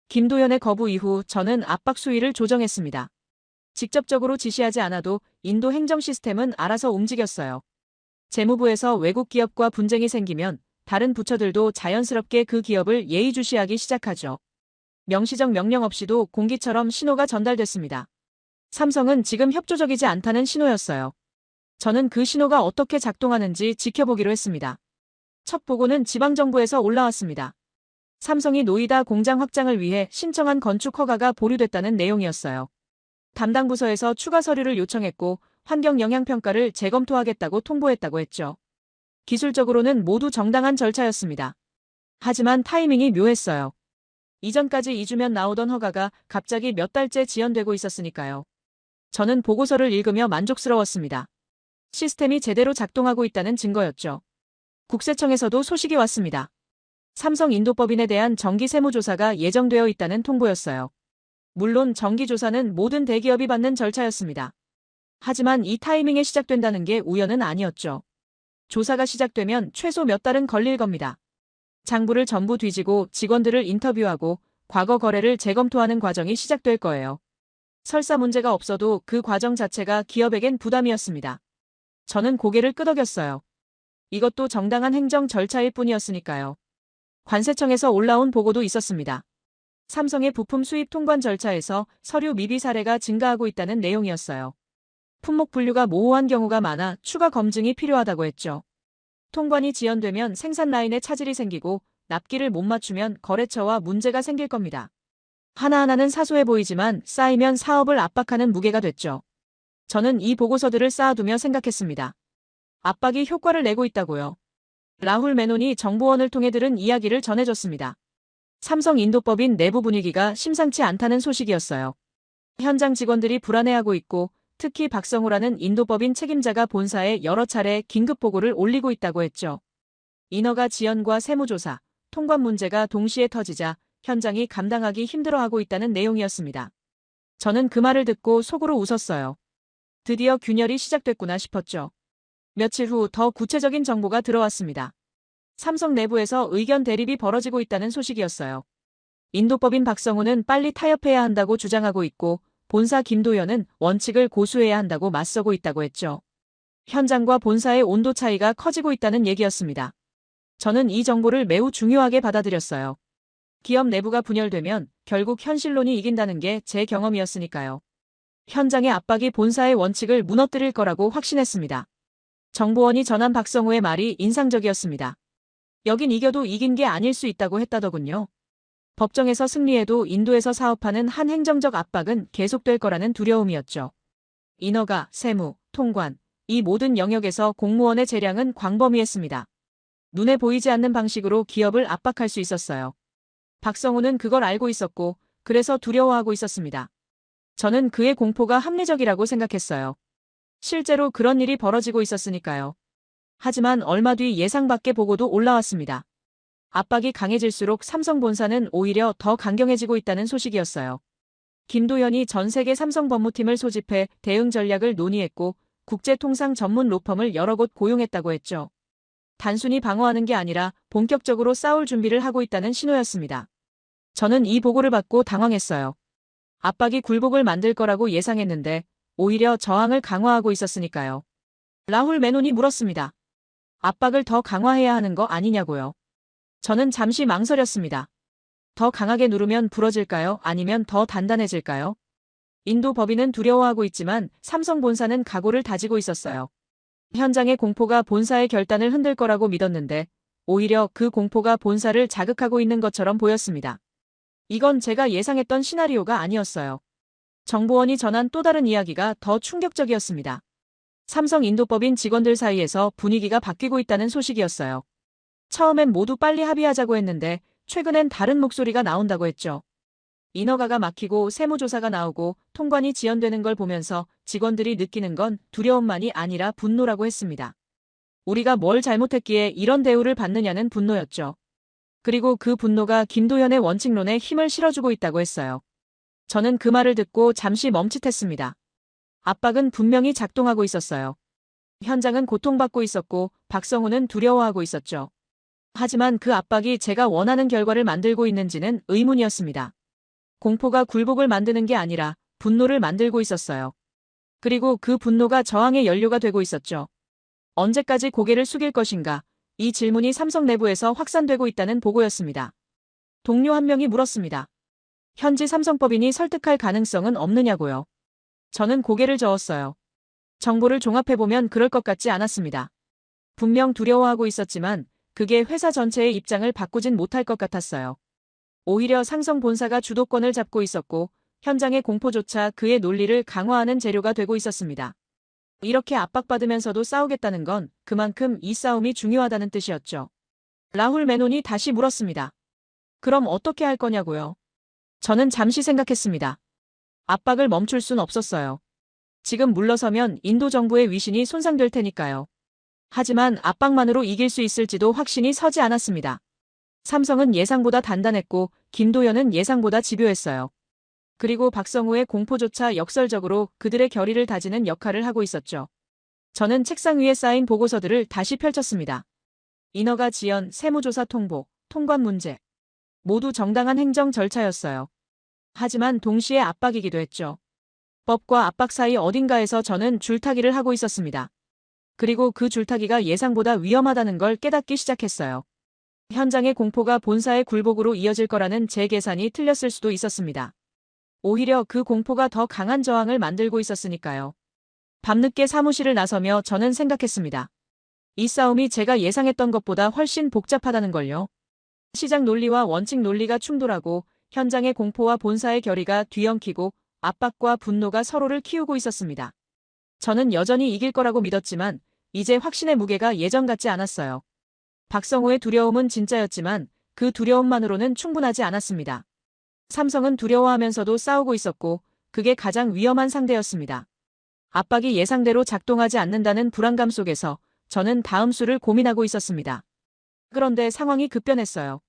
김도연의 거부 이후 저는 압박 수위를 조정했습니다. 직접적으로 지시하지 않아도 인도 행정 시스템은 알아서 움직였어요. 재무부에서 외국 기업과 분쟁이 생기면 다른 부처들도 자연스럽게 그 기업을 예의주시하기 시작하죠. 명시적 명령 없이도 공기처럼 신호가 전달됐습니다. 삼성은 지금 협조적이지 않다는 신호였어요. 저는 그 신호가 어떻게 작동하는지 지켜보기로 했습니다. 첫 보고는 지방정부에서 올라왔습니다. 삼성이 노이다 공장 확장을 위해 신청한 건축 허가가 보류됐다는 내용이었어요. 담당 부서에서 추가 서류를 요청했고 환경영향평가를 재검토하겠다고 통보했다고 했죠. 기술적으로는 모두 정당한 절차였습니다. 하지만 타이밍이 묘했어요. 이전까지 2주면 나오던 허가가 갑자기 몇 달째 지연되고 있었으니까요. 저는 보고서를 읽으며 만족스러웠습니다. 시스템이 제대로 작동하고 있다는 증거였죠. 국세청에서도 소식이 왔습니다. 삼성 인도법인에 대한 정기 세무조사가 예정되어 있다는 통보였어요. 물론 정기조사는 모든 대기업이 받는 절차였습니다. 하지만 이 타이밍에 시작된다는 게 우연은 아니었죠. 조사가 시작되면 최소 몇 달은 걸릴 겁니다. 장부를 전부 뒤지고 직원들을 인터뷰하고 과거 거래를 재검토하는 과정이 시작될 거예요. 설사 문제가 없어도 그 과정 자체가 기업에겐 부담이었습니다. 저는 고개를 끄덕였어요. 이것도 정당한 행정 절차일 뿐이었으니까요. 관세청에서 올라온 보고도 있었습니다. 삼성의 부품 수입 통관 절차에서 서류 미비 사례가 증가하고 있다는 내용이었어요. 품목 분류가 모호한 경우가 많아 추가 검증이 필요하다고 했죠. 통관이 지연되면 생산 라인에 차질이 생기고 납기를 못 맞추면 거래처와 문제가 생길 겁니다. 하나하나는 사소해 보이지만 쌓이면 사업을 압박하는 무게가 됐죠. 저는 이 보고서들을 쌓아두며 생각했습니다. 압박이 효과를 내고 있다고요. 라훌 메논이 정보원을 통해 들은 이야기를 전해줬습니다. 삼성 인도법인 내부 분위기가 심상치 않다는 소식이었어요. 현장 직원들이 불안해하고 있고 특히 박성호라는 인도법인 책임자가 본사에 여러 차례 긴급 보고를 올리고 있다고 했죠. 인허가 지연과 세무조사, 통관 문제가 동시에 터지자 현장이 감당하기 힘들어하고 있다는 내용이었습니다. 저는 그 말을 듣고 속으로 웃었어요. 드디어 균열이 시작됐구나 싶었죠. 며칠 후 더 구체적인 정보가 들어왔습니다. 삼성 내부에서 의견 대립이 벌어지고 있다는 소식이었어요. 인도법인 박성호는 빨리 타협해야 한다고 주장하고 있고 본사 김도연은 원칙을 고수해야 한다고 맞서고 있다고 했죠. 현장과 본사의 온도 차이가 커지고 있다는 얘기였습니다. 저는 이 정보를 매우 중요하게 받아들였어요. 기업 내부가 분열되면 결국 현실론이 이긴다는 게 제 경험이었으니까요. 현장의 압박이 본사의 원칙을 무너뜨릴 거라고 확신했습니다. 정보원이 전한 박성호의 말이 인상적이었습니다. 여긴 이겨도 이긴 게 아닐 수 있다고 했다더군요. 법정에서 승리해도 인도에서 사업하는 한 행정적 압박은 계속될 거라는 두려움이었죠. 인허가, 세무, 통관, 이 모든 영역에서 공무원의 재량은 광범위했습니다. 눈에 보이지 않는 방식으로 기업을 압박할 수 있었어요. 박성호는 그걸 알고 있었고 그래서 두려워하고 있었습니다. 저는 그의 공포가 합리적이라고 생각했어요. 실제로 그런 일이 벌어지고 있었으니까요. 하지만 얼마 뒤 예상 밖의 보고도 올라왔습니다. 압박이 강해질수록 삼성 본사는 오히려 더 강경해지고 있다는 소식이었어요. 김도연이 전 세계 삼성 법무팀을 소집해 대응 전략을 논의했고 국제통상 전문 로펌을 여러 곳 고용했다고 했죠. 단순히 방어하는 게 아니라 본격적으로 싸울 준비를 하고 있다는 신호였습니다. 저는 이 보고를 받고 당황했어요. 압박이 굴복을 만들 거라고 예상했는데 오히려 저항을 강화하고 있었으니까요. 라훌 메논이 물었습니다. 압박을 더 강화해야 하는 거 아니냐고요. 저는 잠시 망설였습니다. 더 강하게 누르면 부러질까요? 아니면 더 단단해질까요? 인도 법인은 두려워하고 있지만 삼성 본사는 각오를 다지고 있었어요. 현장의 공포가 본사의 결단을 흔들 거라고 믿었는데 오히려 그 공포가 본사를 자극하고 있는 것처럼 보였습니다. 이건 제가 예상했던 시나리오가 아니었어요. 정보원이 전한 또 다른 이야기가 더 충격적이었습니다. 삼성 인도법인 직원들 사이에서 분위기가 바뀌고 있다는 소식이었어요. 처음엔 모두 빨리 합의하자고 했는데 최근엔 다른 목소리가 나온다고 했죠. 인허가가 막히고 세무조사가 나오고 통관이 지연되는 걸 보면서 직원들이 느끼는 건 두려움만이 아니라 분노라고 했습니다. 우리가 뭘 잘못했기에 이런 대우를 받느냐는 분노였죠. 그리고 그 분노가 김도연의 원칙론에 힘을 실어주고 있다고 했어요. 저는 그 말을 듣고 잠시 멈칫했습니다. 압박은 분명히 작동하고 있었어요. 현장은 고통받고 있었고 박성호는 두려워하고 있었죠. 하지만 그 압박이 제가 원하는 결과를 만들고 있는지는 의문이었습니다. 공포가 굴복을 만드는 게 아니라 분노를 만들고 있었어요. 그리고 그 분노가 저항의 연료가 되고 있었죠. 언제까지 고개를 숙일 것인가? 이 질문이 삼성 내부에서 확산되고 있다는 보고였습니다. 동료 한 명이 물었습니다. 현지 삼성법인이 설득할 가능성은 없느냐고요. 저는 고개를 저었어요. 정보를 종합해보면 그럴 것 같지 않았습니다. 분명 두려워하고 있었지만 그게 회사 전체의 입장을 바꾸진 못할 것 같았어요. 오히려 삼성 본사가 주도권을 잡고 있었고 현장의 공포조차 그의 논리를 강화하는 재료가 되고 있었습니다. 이렇게 압박받으면서도 싸우겠다는 건 그만큼 이 싸움이 중요하다는 뜻이었죠. 라훌 메논이 다시 물었습니다. 그럼 어떻게 할 거냐고요? 저는 잠시 생각했습니다. 압박을 멈출 순 없었어요. 지금 물러서면 인도 정부의 위신이 손상될 테니까요. 하지만 압박만으로 이길 수 있을지도 확신이 서지 않았습니다. 삼성은 예상보다 단단했고 김도연은 예상보다 집요했어요. 그리고 박성우의 공포조차 역설적으로 그들의 결의를 다지는 역할을 하고 있었죠. 저는 책상 위에 쌓인 보고서들을 다시 펼쳤습니다. 인허가 지연, 세무조사 통보, 통관 문제. 모두 정당한 행정 절차였어요. 하지만 동시에 압박이기도 했죠. 법과 압박 사이 어딘가에서 저는 줄타기를 하고 있었습니다. 그리고 그 줄타기가 예상보다 위험하다는 걸 깨닫기 시작했어요. 현장의 공포가 본사의 굴복으로 이어질 거라는 제 계산이 틀렸을 수도 있었습니다. 오히려 그 공포가 더 강한 저항을 만들고 있었으니까요. 밤늦게 사무실을 나서며 저는 생각했습니다. 이 싸움이 제가 예상했던 것보다 훨씬 복잡하다는 걸요. 시장 논리와 원칙 논리가 충돌하고 현장의 공포와 본사의 결의가 뒤엉키고 압박과 분노가 서로를 키우고 있었습니다. 저는 여전히 이길 거라고 믿었지만 이제 확신의 무게가 예전 같지 않았어요. 박성호의 두려움은 진짜였지만 그 두려움만으로는 충분하지 않았습니다. 삼성은 두려워하면서도 싸우고 있었고 그게 가장 위험한 상대였습니다. 압박이 예상대로 작동하지 않는다는 불안감 속에서 저는 다음 수를 고민하고 있었습니다. 그런데 상황이 급변했어요.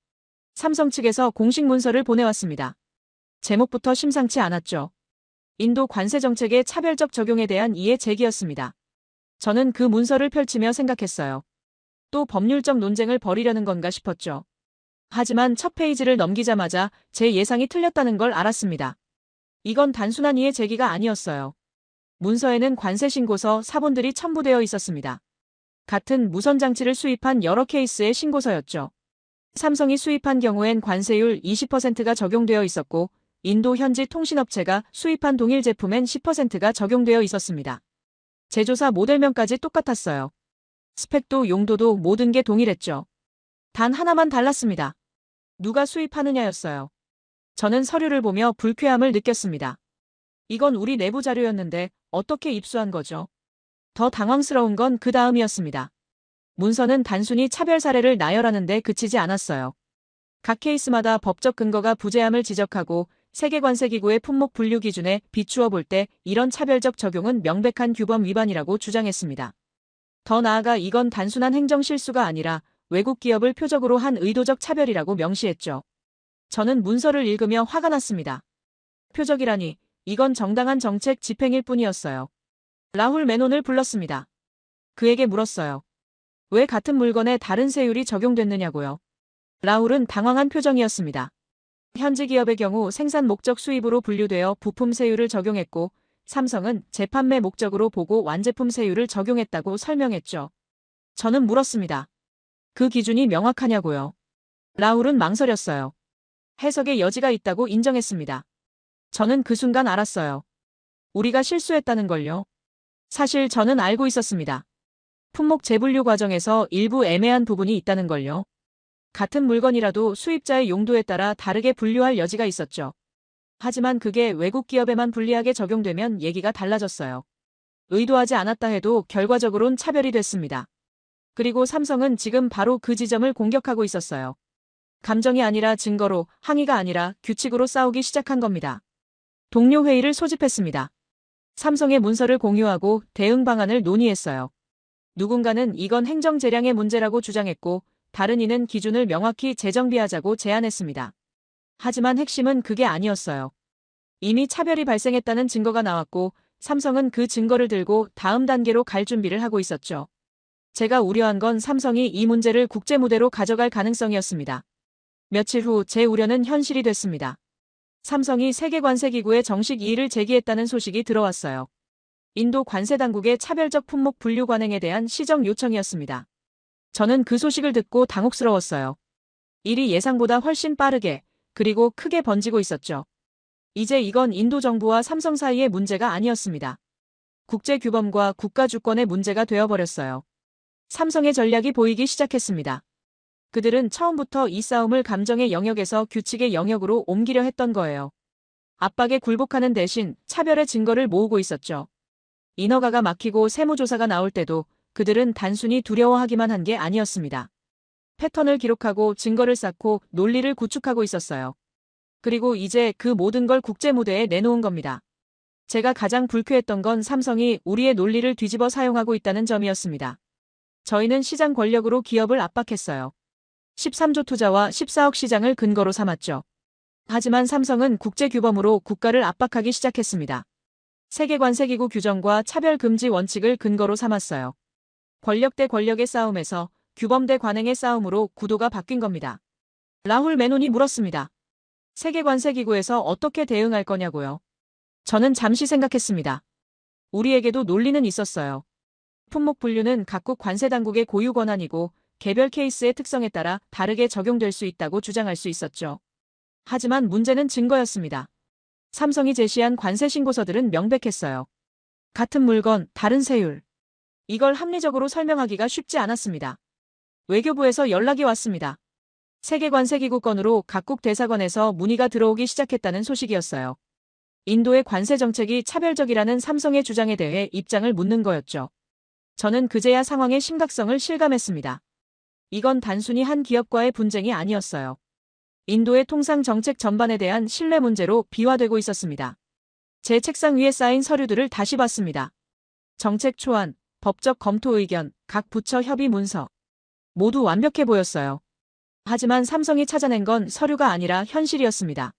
삼성 측에서 공식 문서를 보내왔습니다. 제목부터 심상치 않았죠. 인도 관세 정책의 차별적 적용에 대한 이해 제기였습니다. 저는 그 문서를 펼치며 생각했어요. 또 법률적 논쟁을 벌이려는 건가 싶었죠. 하지만 첫 페이지를 넘기자마자 제 예상이 틀렸다는 걸 알았습니다. 이건 단순한 이해 제기가 아니었어요. 문서에는 관세 신고서 사본들이 첨부되어 있었습니다. 같은 무선 장치를 수입한 여러 케이스의 신고서였죠. 삼성이 수입한 경우엔 관세율 20%가 적용되어 있었고 인도 현지 통신업체가 수입한 동일 제품엔 10%가 적용되어 있었습니다. 제조사 모델명까지 똑같았어요. 스펙도 용도도 모든 게 동일했죠. 단 하나만 달랐습니다. 누가 수입하느냐였어요. 저는 서류를 보며 불쾌함을 느꼈습니다. 이건 우리 내부 자료였는데 어떻게 입수한 거죠? 더 당황스러운 건 그 다음이었습니다. 문서는 단순히 차별 사례를 나열하는데 그치지 않았어요. 각 케이스마다 법적 근거가 부재함을 지적하고 세계관세기구의 품목 분류 기준에 비추어 볼 때 이런 차별적 적용은 명백한 규범 위반이라고 주장했습니다. 더 나아가 이건 단순한 행정 실수가 아니라 외국 기업을 표적으로 한 의도적 차별이라고 명시했죠. 저는 문서를 읽으며 화가 났습니다. 표적이라니, 이건 정당한 정책 집행일 뿐이었어요. 라훌 메논을 불렀습니다. 그에게 물었어요. 왜 같은 물건에 다른 세율이 적용됐느냐고요. 라훌은 당황한 표정이었습니다. 현지 기업의 경우 생산 목적 수입으로 분류되어 부품 세율을 적용했고 삼성은 재판매 목적으로 보고 완제품 세율을 적용했다고 설명했죠. 저는 물었습니다. 그 기준이 명확하냐고요. 라훌은 망설였어요. 해석의 여지가 있다고 인정했습니다. 저는 그 순간 알았어요. 우리가 실수했다는 걸요. 사실 저는 알고 있었습니다. 품목 재분류 과정에서 일부 애매한 부분이 있다는 걸요. 같은 물건이라도 수입자의 용도에 따라 다르게 분류할 여지가 있었죠. 하지만 그게 외국 기업에만 불리하게 적용되면 얘기가 달라졌어요. 의도하지 않았다 해도 결과적으론 차별이 됐습니다. 그리고 삼성은 지금 바로 그 지점을 공격하고 있었어요. 감정이 아니라 증거로, 항의가 아니라 규칙으로 싸우기 시작한 겁니다. 동료 회의를 소집했습니다. 삼성의 문서를 공유하고 대응 방안을 논의했어요. 누군가는 이건 행정 재량의 문제라고 주장했고 다른 이는 기준을 명확히 재정비하자고 제안했습니다. 하지만 핵심은 그게 아니었어요. 이미 차별이 발생했다는 증거가 나왔고 삼성은 그 증거를 들고 다음 단계로 갈 준비를 하고 있었죠. 제가 우려한 건 삼성이 이 문제를 국제 무대로 가져갈 가능성이었습니다. 며칠 후 제 우려는 현실이 됐습니다. 삼성이 세계관세기구에 정식 이의를 제기했다는 소식이 들어왔어요. 인도 관세당국의 차별적 품목 분류 관행에 대한 시정 요청이었습니다. 저는 그 소식을 듣고 당혹스러웠어요. 일이 예상보다 훨씬 빠르게 그리고 크게 번지고 있었죠. 이제 이건 인도 정부와 삼성 사이의 문제가 아니었습니다. 국제 규범과 국가 주권의 문제가 되어버렸어요. 삼성의 전략이 보이기 시작했습니다. 그들은 처음부터 이 싸움을 감정의 영역에서 규칙의 영역으로 옮기려 했던 거예요. 압박에 굴복하는 대신 차별의 증거를 모으고 있었죠. 인허가가 막히고 세무조사가 나올 때도 그들은 단순히 두려워하기만 한 게 아니었습니다. 패턴을 기록하고 증거를 쌓고 논리를 구축하고 있었어요. 그리고 이제 그 모든 걸 국제 무대에 내놓은 겁니다. 제가 가장 불쾌했던 건 삼성이 우리의 논리를 뒤집어 사용하고 있다는 점이었습니다. 저희는 시장 권력으로 기업을 압박했어요. 13조 투자와 14억 시장을 근거로 삼았죠. 하지만 삼성은 국제규범으로 국가를 압박하기 시작했습니다. 세계관세기구 규정과 차별금지 원칙을 근거로 삼았어요. 권력 대 권력의 싸움에서 규범 대 관행의 싸움으로 구도가 바뀐 겁니다. 라훌 메논이 물었습니다. 세계관세기구에서 어떻게 대응할 거냐고요. 저는 잠시 생각했습니다. 우리에게도 논리는 있었어요. 품목 분류는 각국 관세당국의 고유 권한이고 개별 케이스의 특성에 따라 다르게 적용될 수 있다고 주장할 수 있었죠. 하지만 문제는 증거였습니다. 삼성이 제시한 관세 신고서들은 명백했어요. 같은 물건, 다른 세율. 이걸 합리적으로 설명하기가 쉽지 않았습니다. 외교부에서 연락이 왔습니다. 세계관세기구 건으로 각국 대사관에서 문의가 들어오기 시작했다는 소식이었어요. 인도의 관세 정책이 차별적이라는 삼성의 주장에 대해 입장을 묻는 거였죠. 저는 그제야 상황의 심각성을 실감했습니다. 이건 단순히 한 기업과의 분쟁이 아니었어요. 인도의 통상 정책 전반에 대한 신뢰 문제로 비화되고 있었습니다. 제 책상 위에 쌓인 서류들을 다시 봤습니다. 정책 초안, 법적 검토 의견, 각 부처 협의 문서. 모두 완벽해 보였어요. 하지만 삼성이 찾아낸 건 서류가 아니라 현실이었습니다.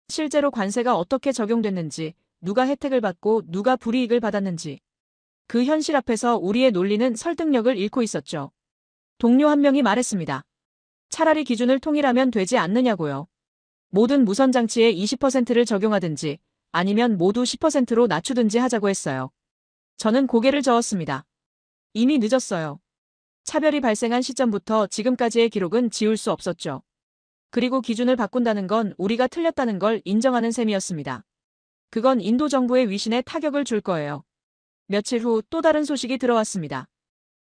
실제로 관세가 어떻게 적용됐는지, 누가 혜택을 받고 누가 불이익을 받았는지. 그 현실 앞에서 우리의 논리는 설득력을 잃고 있었죠. 동료 한 명이 말했습니다. 차라리 기준을 통일하면 되지 않느냐고요. 모든 무선장치에 20%를 적용하든지 아니면 모두 10%로 낮추든지 하자고 했어요. 저는 고개를 저었습니다. 이미 늦었어요. 차별이 발생한 시점부터 지금까지의 기록은 지울 수 없었죠. 그리고 기준을 바꾼다는 건 우리가 틀렸다는 걸 인정하는 셈이었습니다. 그건 인도 정부의 위신에 타격을 줄 거예요. 며칠 후 또 다른 소식이 들어왔습니다.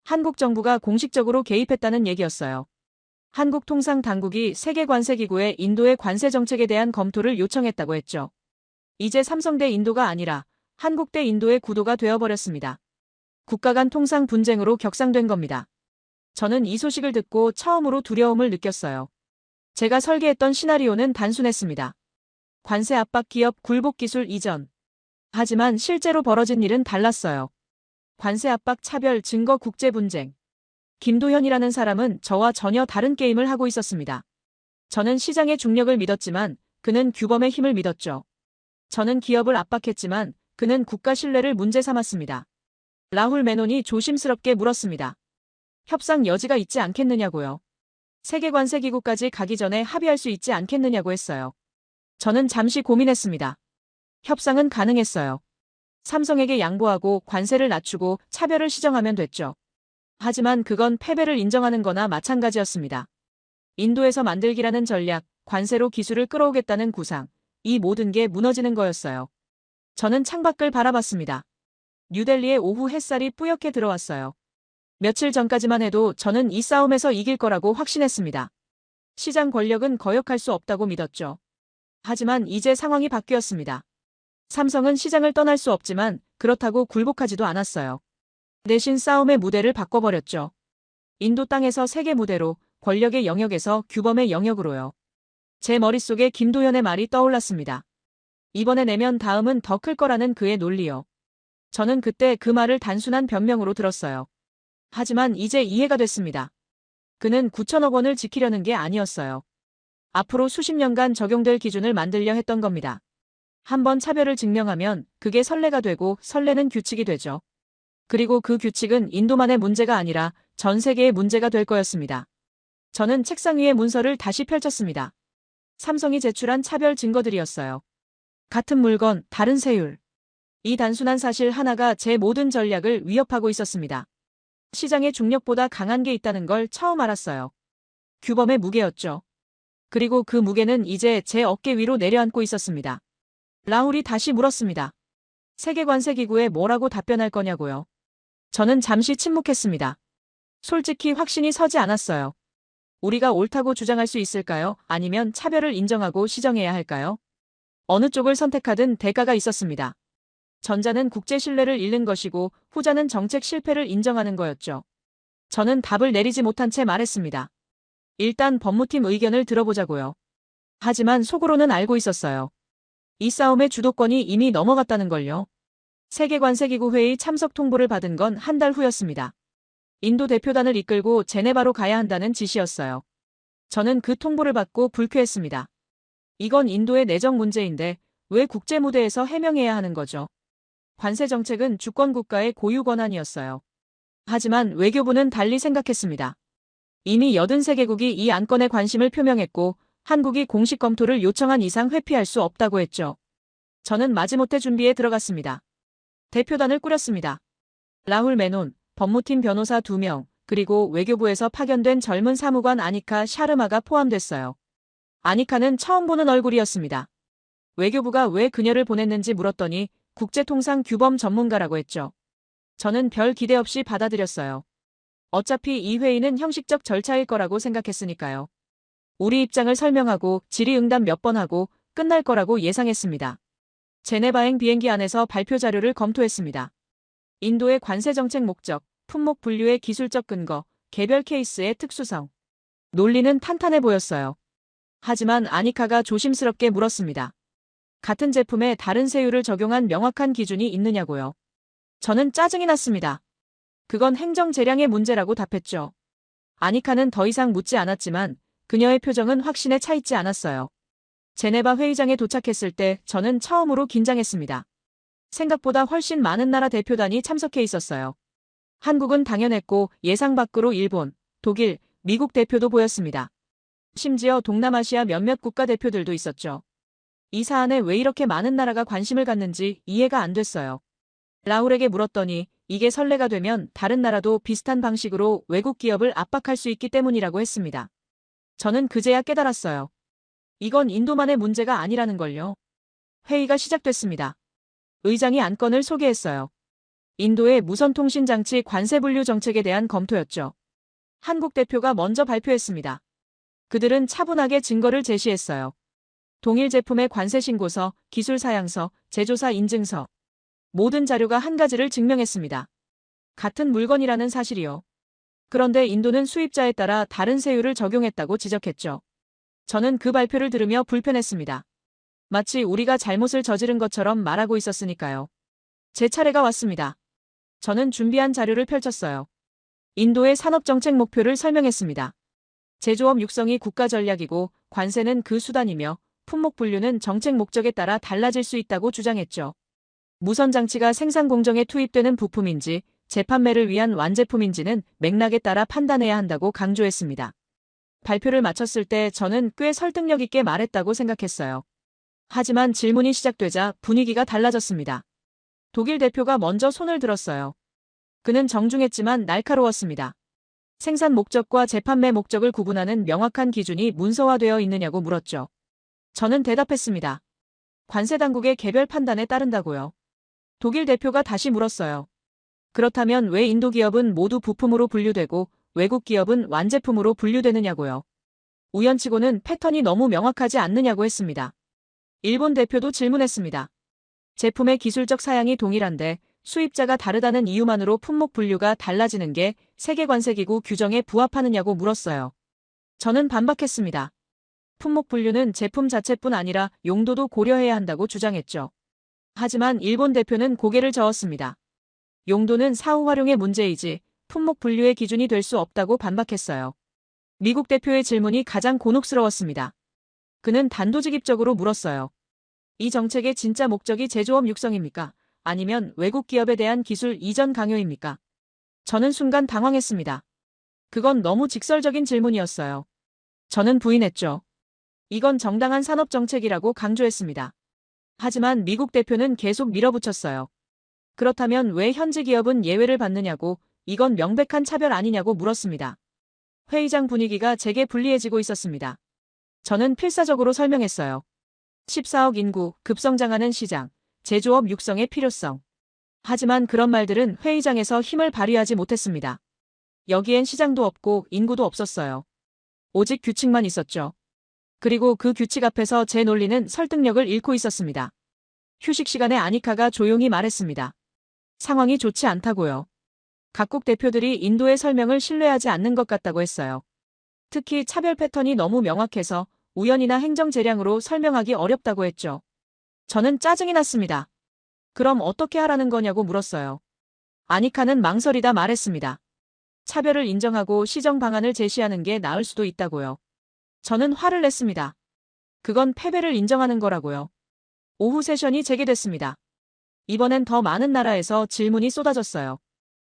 한국 정부가 공식적으로 개입했다는 얘기였어요. 한국통상당국이 세계관세기구에 인도의 관세 정책에 대한 검토를 요청했다고 했죠. 이제 삼성 대 인도가 아니라 한국 대 인도의 구도가 되어버렸습니다. 국가 간 통상 분쟁으로 격상된 겁니다. 저는 이 소식을 듣고 처음으로 두려움을 느꼈어요. 제가 설계했던 시나리오는 단순했습니다. 관세 압박 기업 굴복 기술 이전. 하지만 실제로 벌어진 일은 달랐어요. 관세 압박 차별 증거 국제 분쟁. 김도현이라는 사람은 저와 전혀 다른 게임을 하고 있었습니다. 저는 시장의 중력을 믿었지만 그는 규범의 힘을 믿었죠. 저는 기업을 압박했지만 그는 국가 신뢰를 문제 삼았습니다. 라훌 메논이 조심스럽게 물었습니다. 협상 여지가 있지 않겠느냐고요. 세계관세기구까지 가기 전에 합의할 수 있지 않겠느냐고 했어요. 저는 잠시 고민했습니다. 협상은 가능했어요. 삼성에게 양보하고 관세를 낮추고 차별을 시정하면 됐죠. 하지만 그건 패배를 인정하는 거나 마찬가지였습니다. 인도에서 만들기라는 전략, 관세로 기술을 끌어오겠다는 구상, 이 모든 게 무너지는 거였어요. 저는 창밖을 바라봤습니다. 뉴델리의 오후 햇살이 뿌옇게 들어왔어요. 며칠 전까지만 해도 저는 이 싸움에서 이길 거라고 확신했습니다. 시장 권력은 거역할 수 없다고 믿었죠. 하지만 이제 상황이 바뀌었습니다. 삼성은 시장을 떠날 수 없지만 그렇다고 굴복하지도 않았어요. 대신 싸움의 무대를 바꿔버렸죠. 인도 땅에서 세계 무대로, 권력의 영역에서 규범의 영역으로요. 제 머릿속에 김도현의 말이 떠올랐습니다. 이번에 내면 다음은 더 클 거라는 그의 논리요. 저는 그때 그 말을 단순한 변명으로 들었어요. 하지만 이제 이해가 됐습니다. 그는 9천억 원을 지키려는 게 아니었어요. 앞으로 수십 년간 적용될 기준을 만들려 했던 겁니다. 한번 차별을 증명하면 그게 선례가 되고 선례는 규칙이 되죠. 그리고 그 규칙은 인도만의 문제가 아니라 전 세계의 문제가 될 거였습니다. 저는 책상 위의 문서를 다시 펼쳤습니다. 삼성이 제출한 차별 증거들이었어요. 같은 물건, 다른 세율. 이 단순한 사실 하나가 제 모든 전략을 위협하고 있었습니다. 시장의 중력보다 강한 게 있다는 걸 처음 알았어요. 규범의 무게였죠. 그리고 그 무게는 이제 제 어깨 위로 내려앉고 있었습니다. 라훌이 다시 물었습니다. 세계관세기구에 뭐라고 답변할 거냐고요. 저는 잠시 침묵했습니다. 솔직히 확신이 서지 않았어요. 우리가 옳다고 주장할 수 있을까요? 아니면 차별을 인정하고 시정해야 할까요? 어느 쪽을 선택하든 대가가 있었습니다. 전자는 국제 신뢰를 잃는 것이고 후자는 정책 실패를 인정하는 거였죠. 저는 답을 내리지 못한 채 말했습니다. 일단 법무팀 의견을 들어보자고요. 하지만 속으로는 알고 있었어요. 이 싸움의 주도권이 이미 넘어갔다는 걸요. 세계관세기구 회의 참석 통보를 받은 건 한 달 후였습니다. 인도 대표단을 이끌고 제네바로 가야 한다는 지시였어요. 저는 그 통보를 받고 불쾌했습니다. 이건 인도의 내정 문제인데 왜 국제 무대에서 해명해야 하는 거죠? 관세 정책은 주권 국가의 고유 권한이었어요. 하지만 외교부는 달리 생각했습니다. 이미 83개국이 이 안건에 관심을 표명했고 한국이 공식 검토를 요청한 이상 회피할 수 없다고 했죠. 저는 마지못해 준비에 들어갔습니다. 대표단을 꾸렸습니다. 라훌 메논, 법무팀 변호사 2명, 그리고 외교부에서 파견된 젊은 사무관 아니카 샤르마가 포함됐어요. 아니카는 처음 보는 얼굴이었습니다. 외교부가 왜 그녀를 보냈는지 물었더니 국제통상규범 전문가라고 했죠. 저는 별 기대 없이 받아들였어요. 어차피 이 회의는 형식적 절차일 거라고 생각했으니까요. 우리 입장을 설명하고 질의응답 몇 번 하고 끝날 거라고 예상했습니다. 제네바행 비행기 안에서 발표 자료를 검토했습니다. 인도의 관세 정책 목적, 품목 분류의 기술적 근거, 개별 케이스의 특수성. 논리는 탄탄해 보였어요. 하지만 아니카가 조심스럽게 물었습니다. 같은 제품에 다른 세율을 적용한 명확한 기준이 있느냐고요. 저는 짜증이 났습니다. 그건 행정 재량의 문제라고 답했죠. 아니카는 더 이상 묻지 않았지만 그녀의 표정은 확신에 차 있지 않았어요. 제네바 회의장에 도착했을 때 저는 처음으로 긴장했습니다. 생각보다 훨씬 많은 나라 대표단이 참석해 있었어요. 한국은 당연했고 예상 밖으로 일본, 독일, 미국 대표도 보였습니다. 심지어 동남아시아 몇몇 국가 대표들도 있었죠. 이 사안에 왜 이렇게 많은 나라가 관심을 갖는지 이해가 안 됐어요. 라울에게 물었더니 이게 선례가 되면 다른 나라도 비슷한 방식으로 외국 기업을 압박할 수 있기 때문이라고 했습니다. 저는 그제야 깨달았어요. 이건 인도만의 문제가 아니라는 걸요. 회의가 시작됐습니다. 의장이 안건을 소개했어요. 인도의 무선통신장치 관세 분류 정책에 대한 검토였죠. 한국 대표가 먼저 발표했습니다. 그들은 차분하게 증거를 제시했어요. 동일 제품의 관세 신고서, 기술 사양서, 제조사 인증서. 모든 자료가 한 가지를 증명했습니다. 같은 물건이라는 사실이요. 그런데 인도는 수입자에 따라 다른 세율을 적용했다고 지적했죠. 저는 그 발표를 들으며 불편했습니다. 마치 우리가 잘못을 저지른 것처럼 말하고 있었으니까요. 제 차례가 왔습니다. 저는 준비한 자료를 펼쳤어요. 인도의 산업정책 목표를 설명했습니다. 제조업 육성이 국가 전략이고 관세는 그 수단이며 품목 분류는 정책 목적에 따라 달라질 수 있다고 주장했죠. 무선 장치가 생산 공정에 투입되는 부품인지 재판매를 위한 완제품인지는 맥락에 따라 판단해야 한다고 강조했습니다. 발표를 마쳤을 때 저는 꽤 설득력 있게 말했다고 생각했어요. 하지만 질문이 시작되자 분위기가 달라졌습니다. 독일 대표가 먼저 손을 들었어요. 그는 정중했지만 날카로웠습니다. 생산 목적과 재판매 목적을 구분하는 명확한 기준이 문서화되어 있느냐고 물었죠. 저는 대답했습니다. 관세 당국의 개별 판단에 따른다고요. 독일 대표가 다시 물었어요. 그렇다면 왜 인도 기업은 모두 부품으로 분류되고 외국 기업은 완제품으로 분류되느냐고요. 우연치고는 패턴이 너무 명확하지 않느냐고 했습니다. 일본 대표도 질문했습니다. 제품의 기술적 사양이 동일한데 수입자가 다르다는 이유만으로 품목 분류가 달라지는 게 세계관세기구 규정에 부합하느냐고 물었어요. 저는 반박했습니다. 품목 분류는 제품 자체뿐 아니라 용도도 고려해야 한다고 주장했죠. 하지만 일본 대표는 고개를 저었습니다. 용도는 사후 활용의 문제이지 품목 분류의 기준이 될 수 없다고 반박했어요. 미국 대표의 질문이 가장 곤혹스러웠습니다. 그는 단도직입적으로 물었어요. 이 정책의 진짜 목적이 제조업 육성입니까? 아니면 외국 기업에 대한 기술 이전 강요입니까? 저는 순간 당황했습니다. 그건 너무 직설적인 질문이었어요. 저는 부인했죠. 이건 정당한 산업정책이라고 강조했습니다. 하지만 미국 대표는 계속 밀어붙였어요. 그렇다면 왜 현지 기업은 예외를 받느냐고, 이건 명백한 차별 아니냐고 물었습니다. 회의장 분위기가 제게 불리해지고 있었습니다. 저는 필사적으로 설명했어요. 14억 인구, 급성장하는 시장, 제조업 육성의 필요성. 하지만 그런 말들은 회의장에서 힘을 발휘하지 못했습니다. 여기엔 시장도 없고 인구도 없었어요. 오직 규칙만 있었죠. 그리고 그 규칙 앞에서 제 논리는 설득력을 잃고 있었습니다. 휴식 시간에 아니카가 조용히 말했습니다. 상황이 좋지 않다고요. 각국 대표들이 인도의 설명을 신뢰하지 않는 것 같다고 했어요. 특히 차별 패턴이 너무 명확해서 우연이나 행정 재량으로 설명하기 어렵다고 했죠. 저는 짜증이 났습니다. 그럼 어떻게 하라는 거냐고 물었어요. 아니카는 망설이다 말했습니다. 차별을 인정하고 시정 방안을 제시하는 게 나을 수도 있다고요. 저는 화를 냈습니다. 그건 패배를 인정하는 거라고요. 오후 세션이 재개됐습니다. 이번엔 더 많은 나라에서 질문이 쏟아졌어요.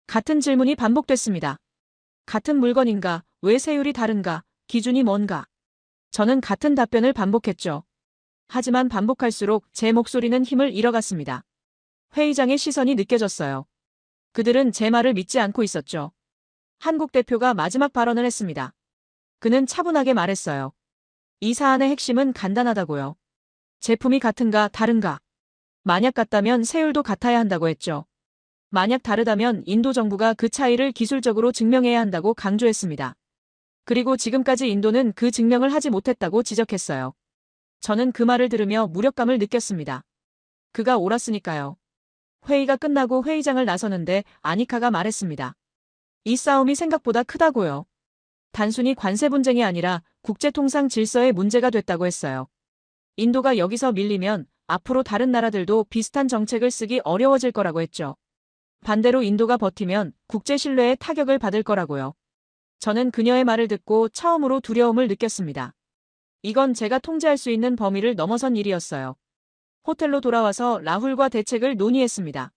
같은 질문이 반복됐습니다. 같은 물건인가? 왜 세율이 다른가? 기준이 뭔가? 저는 같은 답변을 반복했죠. 하지만 반복할수록 제 목소리는 힘을 잃어갔습니다. 회의장의 시선이 느껴졌어요. 그들은 제 말을 믿지 않고 있었죠. 한국 대표가 마지막 발언을 했습니다. 그는 차분하게 말했어요. 이 사안의 핵심은 간단하다고요. 제품이 같은가 다른가? 만약 같다면 세율도 같아야 한다고 했죠. 만약 다르다면 인도 정부가 그 차이를 기술적으로 증명해야 한다고 강조했습니다. 그리고 지금까지 인도는 그 증명을 하지 못했다고 지적했어요. 저는 그 말을 들으며 무력감을 느꼈습니다. 그가 옳았으니까요. 회의가 끝나고 회의장을 나서는데 아니카가 말했습니다. 이 싸움이 생각보다 크다고요. 단순히 관세 분쟁이 아니라 국제통상 질서의 문제가 됐다고 했어요. 인도가 여기서 밀리면 앞으로 다른 나라들도 비슷한 정책을 쓰기 어려워질 거라고 했죠. 반대로 인도가 버티면 국제 신뢰에 타격을 받을 거라고요. 저는 그녀의 말을 듣고 처음으로 두려움을 느꼈습니다. 이건 제가 통제할 수 있는 범위를 넘어선 일이었어요. 호텔로 돌아와서 라훌과 대책을 논의했습니다.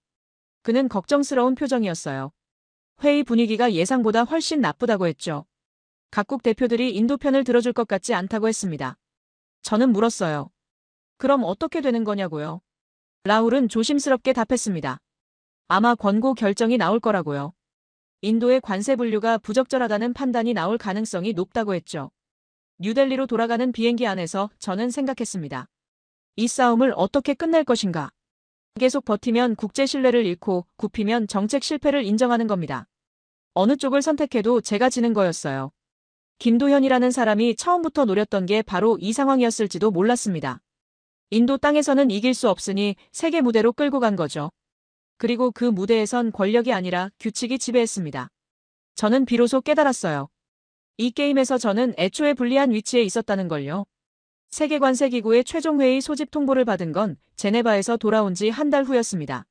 그는 걱정스러운 표정이었어요. 회의 분위기가 예상보다 훨씬 나쁘다고 했죠. 각국 대표들이 인도 편을 들어줄 것 같지 않다고 했습니다. 저는 물었어요. 그럼 어떻게 되는 거냐고요? 라훌은 조심스럽게 답했습니다. 아마 권고 결정이 나올 거라고요. 인도의 관세 분류가 부적절하다는 판단이 나올 가능성이 높다고 했죠. 뉴델리로 돌아가는 비행기 안에서 저는 생각했습니다. 이 싸움을 어떻게 끝낼 것인가? 계속 버티면 국제 신뢰를 잃고 굽히면 정책 실패를 인정하는 겁니다. 어느 쪽을 선택해도 제가 지는 거였어요. 김도현이라는 사람이 처음부터 노렸던 게 바로 이 상황이었을지도 몰랐습니다. 인도 땅에서는 이길 수 없으니 세계 무대로 끌고 간 거죠. 그리고 그 무대에선 권력이 아니라 규칙이 지배했습니다. 저는 비로소 깨달았어요. 이 게임에서 저는 애초에 불리한 위치에 있었다는 걸요. 세계관세기구의 최종회의 소집 통보를 받은 건 제네바에서 돌아온 지 한 달 후였습니다.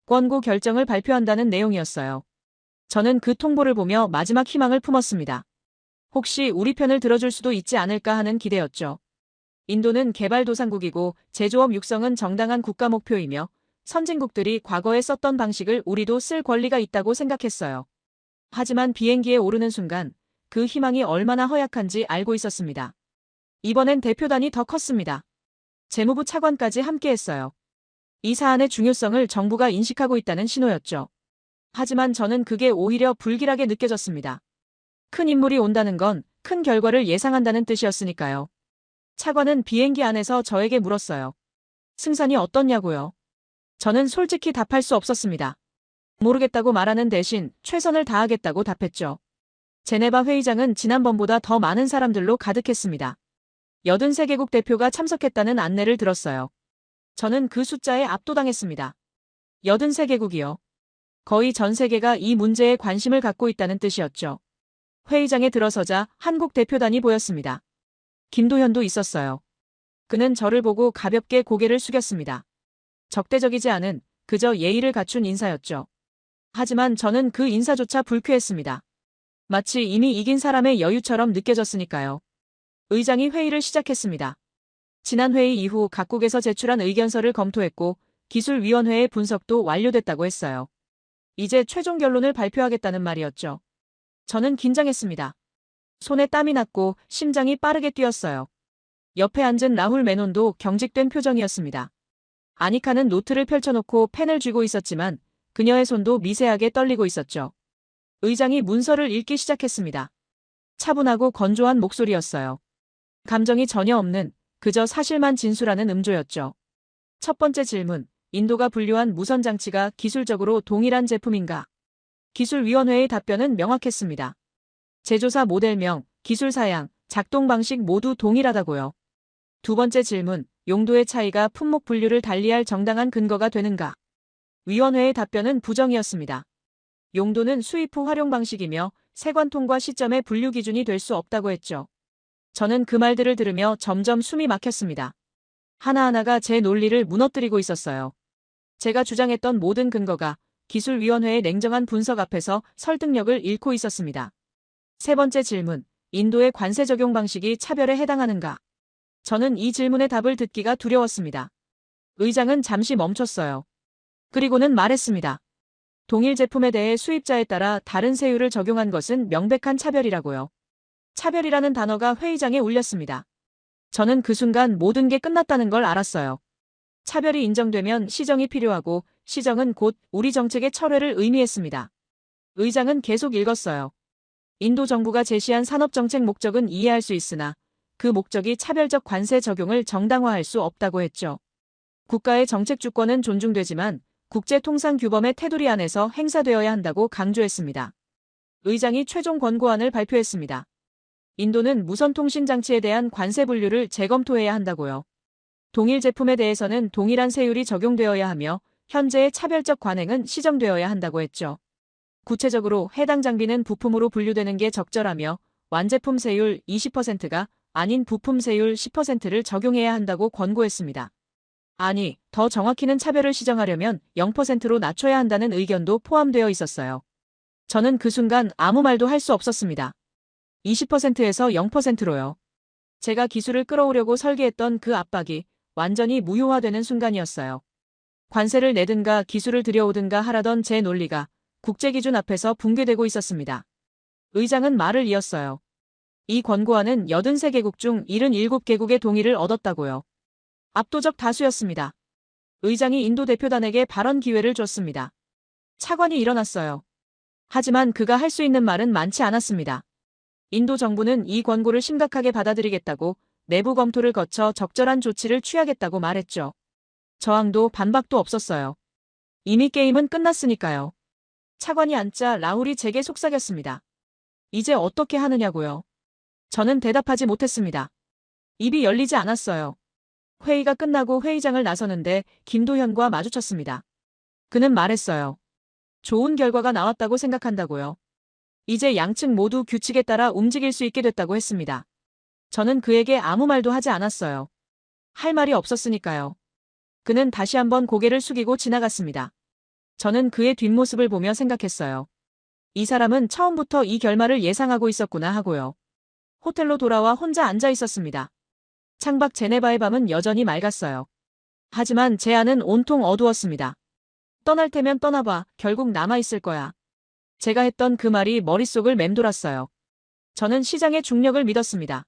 권고 결정을 발표한다는 내용이었어요. 저는 그 통보를 보며 마지막 희망을 품었습니다. 혹시 우리 편을 들어줄 수도 있지 않을까 하는 기대였죠. 인도는 개발도상국이고 제조업 육성은 정당한 국가 목표이며 선진국들이 과거에 썼던 방식을 우리도 쓸 권리가 있다고 생각했어요. 하지만 비행기에 오르는 순간 그 희망이 얼마나 허약한지 알고 있었습니다. 이번엔 대표단이 더 컸습니다. 재무부 차관까지 함께했어요. 이 사안의 중요성을 정부가 인식하고 있다는 신호였죠. 하지만 저는 그게 오히려 불길하게 느껴졌습니다. 큰 인물이 온다는 건 큰 결과를 예상한다는 뜻이었으니까요. 차관은 비행기 안에서 저에게 물었어요. 승산이 어떻냐고요? 저는 솔직히 답할 수 없었습니다. 모르겠다고 말하는 대신 최선을 다하겠다고 답했죠. 제네바 회의장은 지난번보다 더 많은 사람들로 가득했습니다. 83개국 대표가 참석했다는 안내를 들었어요. 저는 그 숫자에 압도당했습니다. 83개국이요. 거의 전 세계가 이 문제에 관심을 갖고 있다는 뜻이었죠. 회의장에 들어서자 한국 대표단이 보였습니다. 김도현도 있었어요. 그는 저를 보고 가볍게 고개를 숙였습니다. 적대적이지 않은 그저 예의를 갖춘 인사였죠. 하지만 저는 그 인사조차 불쾌했습니다. 마치 이미 이긴 사람의 여유처럼 느껴졌으니까요. 의장이 회의를 시작했습니다. 지난 회의 이후 각국에서 제출한 의견서를 검토했고 기술위원회의 분석도 완료됐다고 했어요. 이제 최종 결론을 발표하겠다는 말이었죠. 저는 긴장했습니다. 손에 땀이 났고 심장이 빠르게 뛰었어요. 옆에 앉은 라훌 메논도 경직된 표정이었습니다. 아니카는 노트를 펼쳐놓고 펜을 쥐고 있었지만 그녀의 손도 미세하게 떨리고 있었죠. 의장이 문서를 읽기 시작했습니다. 차분하고 건조한 목소리였어요. 감정이 전혀 없는 그저 사실만 진술하는 음조였죠. 첫 번째 질문, 인도가 분류한 무선 장치가 기술적으로 동일한 제품인가? 기술위원회의 답변은 명확했습니다. 제조사 모델명, 기술 사양, 작동 방식 모두 동일하다고요. 두 번째 질문, 용도의 차이가 품목 분류를 달리할 정당한 근거가 되는가? 위원회의 답변은 부정이었습니다. 용도는 수입 후 활용 방식이며 세관 통과 시점의 분류 기준이 될 수 없다고 했죠. 저는 그 말들을 들으며 점점 숨이 막혔습니다. 하나하나가 제 논리를 무너뜨리고 있었어요. 제가 주장했던 모든 근거가 기술위원회의 냉정한 분석 앞에서 설득력을 잃고 있었습니다. 세 번째 질문, 인도의 관세 적용 방식이 차별에 해당하는가? 저는 이 질문의 답을 듣기가 두려웠습니다. 의장은 잠시 멈췄어요. 그리고는 말했습니다. 동일 제품에 대해 수입자에 따라 다른 세율을 적용한 것은 명백한 차별이라고요. 차별이라는 단어가 회의장에 울렸습니다. 저는 그 순간 모든 게 끝났다는 걸 알았어요. 차별이 인정되면 시정이 필요하고 시정은 곧 우리 정책의 철회를 의미했습니다. 의장은 계속 읽었어요. 인도 정부가 제시한 산업정책 목적은 이해할 수 있으나 그 목적이 차별적 관세 적용을 정당화할 수 없다고 했죠. 국가의 정책 주권은 존중되지만 국제통상규범의 테두리 안에서 행사되어야 한다고 강조했습니다. 의장이 최종 권고안을 발표했습니다. 인도는 무선통신장치에 대한 관세 분류를 재검토해야 한다고요. 동일 제품에 대해서는 동일한 세율이 적용되어야 하며 현재의 차별적 관행은 시정되어야 한다고 했죠. 구체적으로 해당 장비는 부품으로 분류되는 게 적절하며 완제품 세율 20%가 아닌 부품 세율 10%를 적용해야 한다고 권고했습니다. 아니, 더 정확히는 차별을 시정하려면 0%로 낮춰야 한다는 의견도 포함되어 있었어요. 저는 그 순간 아무 말도 할 수 없었습니다. 20%에서 0%로요. 제가 기술을 끌어오려고 설계했던 그 압박이 완전히 무효화되는 순간이었어요. 관세를 내든가 기술을 들여오든가 하라던 제 논리가 국제기준 앞에서 붕괴되고 있었습니다. 의장은 말을 이었어요. 이 권고안은 83개국 중 77개국의 동의를 얻었다고요. 압도적 다수였습니다. 의장이 인도 대표단에게 발언 기회를 줬습니다. 차관이 일어났어요. 하지만 그가 할 수 있는 말은 많지 않았습니다. 인도 정부는 이 권고를 심각하게 받아들이겠다고 내부 검토를 거쳐 적절한 조치를 취하겠다고 말했죠. 저항도 반박도 없었어요. 이미 게임은 끝났으니까요. 차관이 앉자 라훌이 제게 속삭였습니다. 이제 어떻게 하느냐고요. 저는 대답하지 못했습니다. 입이 열리지 않았어요. 회의가 끝나고 회의장을 나서는데 김도현과 마주쳤습니다. 그는 말했어요. 좋은 결과가 나왔다고 생각한다고요. 이제 양측 모두 규칙에 따라 움직일 수 있게 됐다고 했습니다. 저는 그에게 아무 말도 하지 않았어요. 할 말이 없었으니까요. 그는 다시 한번 고개를 숙이고 지나갔습니다. 저는 그의 뒷모습을 보며 생각했어요. 이 사람은 처음부터 이 결말을 예상하고 있었구나 하고요. 호텔로 돌아와 혼자 앉아 있었습니다. 창밖 제네바의 밤은 여전히 맑았어요. 하지만 제 안은 온통 어두웠습니다. 떠날 테면 떠나봐. 결국 남아있을 거야. 제가 했던 그 말이 머릿속을 맴돌았어요. 저는 시장의 중력을 믿었습니다.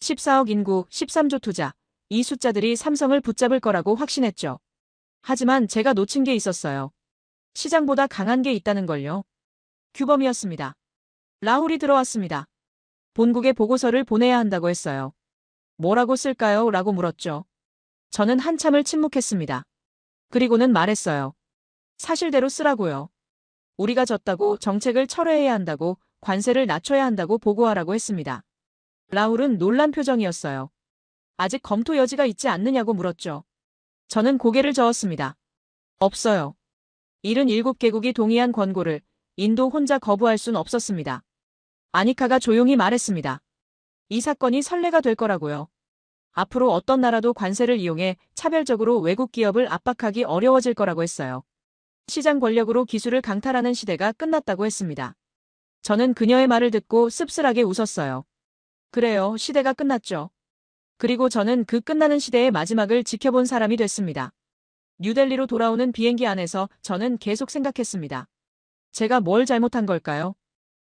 14억 인구, 13조 투자. 이 숫자들이 삼성을 붙잡을 거라고 확신했죠. 하지만 제가 놓친 게 있었어요. 시장보다 강한 게 있다는 걸요. 규범이었습니다. 라훌이 들어왔습니다. 본국에 보고서를 보내야 한다고 했어요. 뭐라고 쓸까요? 라고 물었죠. 저는 한참을 침묵했습니다. 그리고는 말했어요. 사실대로 쓰라고요. 우리가 졌다고 정책을 철회해야 한다고 관세를 낮춰야 한다고 보고하라고 했습니다. 라훌은 놀란 표정이었어요. 아직 검토 여지가 있지 않느냐고 물었죠. 저는 고개를 저었습니다. 없어요. 77개국이 동의한 권고를 인도 혼자 거부할 순 없었습니다. 아니카가 조용히 말했습니다. 이 사건이 선례가 될 거라고요. 앞으로 어떤 나라도 관세를 이용해 차별적으로 외국 기업을 압박하기 어려워질 거라고 했어요. 시장 권력으로 기술을 강탈하는 시대가 끝났다고 했습니다. 저는 그녀의 말을 듣고 씁쓸하게 웃었어요. 그래요, 시대가 끝났죠. 그리고 저는 그 끝나는 시대의 마지막을 지켜본 사람이 됐습니다. 뉴델리로 돌아오는 비행기 안에서 저는 계속 생각했습니다. 제가 뭘 잘못한 걸까요?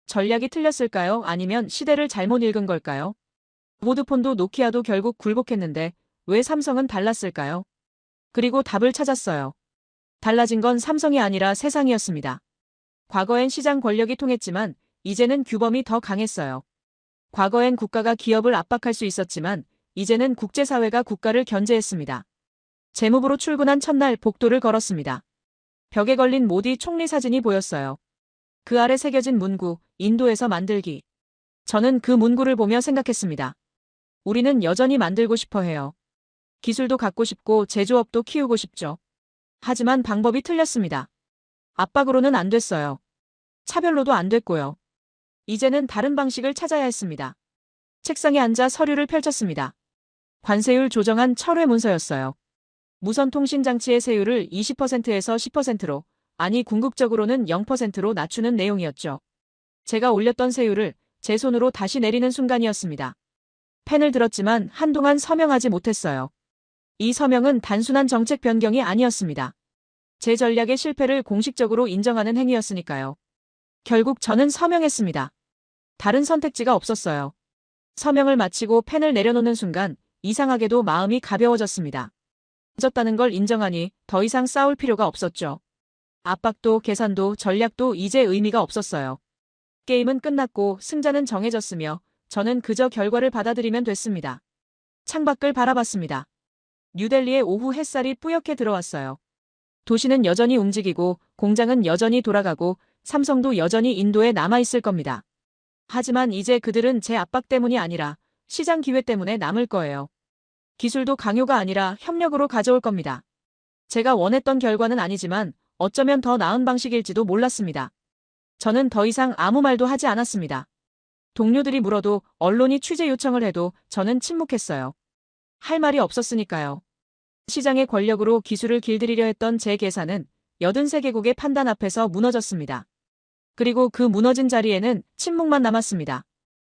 전략이 틀렸을까요? 아니면 시대를 잘못 읽은 걸까요? 보드폰도 노키아도 결국 굴복했는데 왜 삼성은 달랐을까요? 그리고 답을 찾았어요. 달라진 건 삼성이 아니라 세상이었습니다. 과거엔 시장 권력이 통했지만 이제는 규범이 더 강했어요. 과거엔 국가가 기업을 압박할 수 있었지만 이제는 국제사회가 국가를 견제했습니다. 재무부로 출근한 첫날 복도를 걸었습니다. 벽에 걸린 모디 총리 사진이 보였어요. 그 아래 새겨진 문구, 인도에서 만들기. 저는 그 문구를 보며 생각했습니다. 우리는 여전히 만들고 싶어 해요. 기술도 갖고 싶고 제조업도 키우고 싶죠. 하지만 방법이 틀렸습니다. 압박으로는 안 됐어요. 차별로도 안 됐고요. 이제는 다른 방식을 찾아야 했습니다. 책상에 앉아 서류를 펼쳤습니다. 관세율 조정안 철회 문서였어요. 무선통신장치의 세율을 20%에서 10%로, 아니 궁극적으로는 0%로 낮추는 내용이었죠. 제가 올렸던 세율을 제 손으로 다시 내리는 순간이었습니다. 펜을 들었지만 한동안 서명하지 못했어요. 이 서명은 단순한 정책 변경이 아니었습니다. 제 전략의 실패를 공식적으로 인정하는 행위였으니까요. 결국 저는 서명했습니다. 다른 선택지가 없었어요. 서명을 마치고 펜을 내려놓는 순간 이상하게도 마음이 가벼워졌습니다. 졌다는 걸 인정하니 더 이상 싸울 필요가 없었죠. 압박도 계산도 전략도 이제 의미가 없었어요. 게임은 끝났고 승자는 정해졌으며 저는 그저 결과를 받아들이면 됐습니다. 창밖을 바라봤습니다. 뉴델리의 오후 햇살이 뿌옇게 들어왔어요. 도시는 여전히 움직이고 공장은 여전히 돌아가고 삼성도 여전히 인도에 남아있을 겁니다. 하지만 이제 그들은 제 압박 때문이 아니라 시장 기회 때문에 남을 거예요. 기술도 강요가 아니라 협력으로 가져올 겁니다. 제가 원했던 결과는 아니지만 어쩌면 더 나은 방식일지도 몰랐습니다. 저는 더 이상 아무 말도 하지 않았습니다. 동료들이 물어도 언론이 취재 요청을 해도 저는 침묵했어요. 할 말이 없었으니까요. 시장의 권력으로 기술을 길들이려 했던 제 계산은 83개국의 판단 앞에서 무너졌습니다. 그리고 그 무너진 자리에는 침묵만 남았습니다.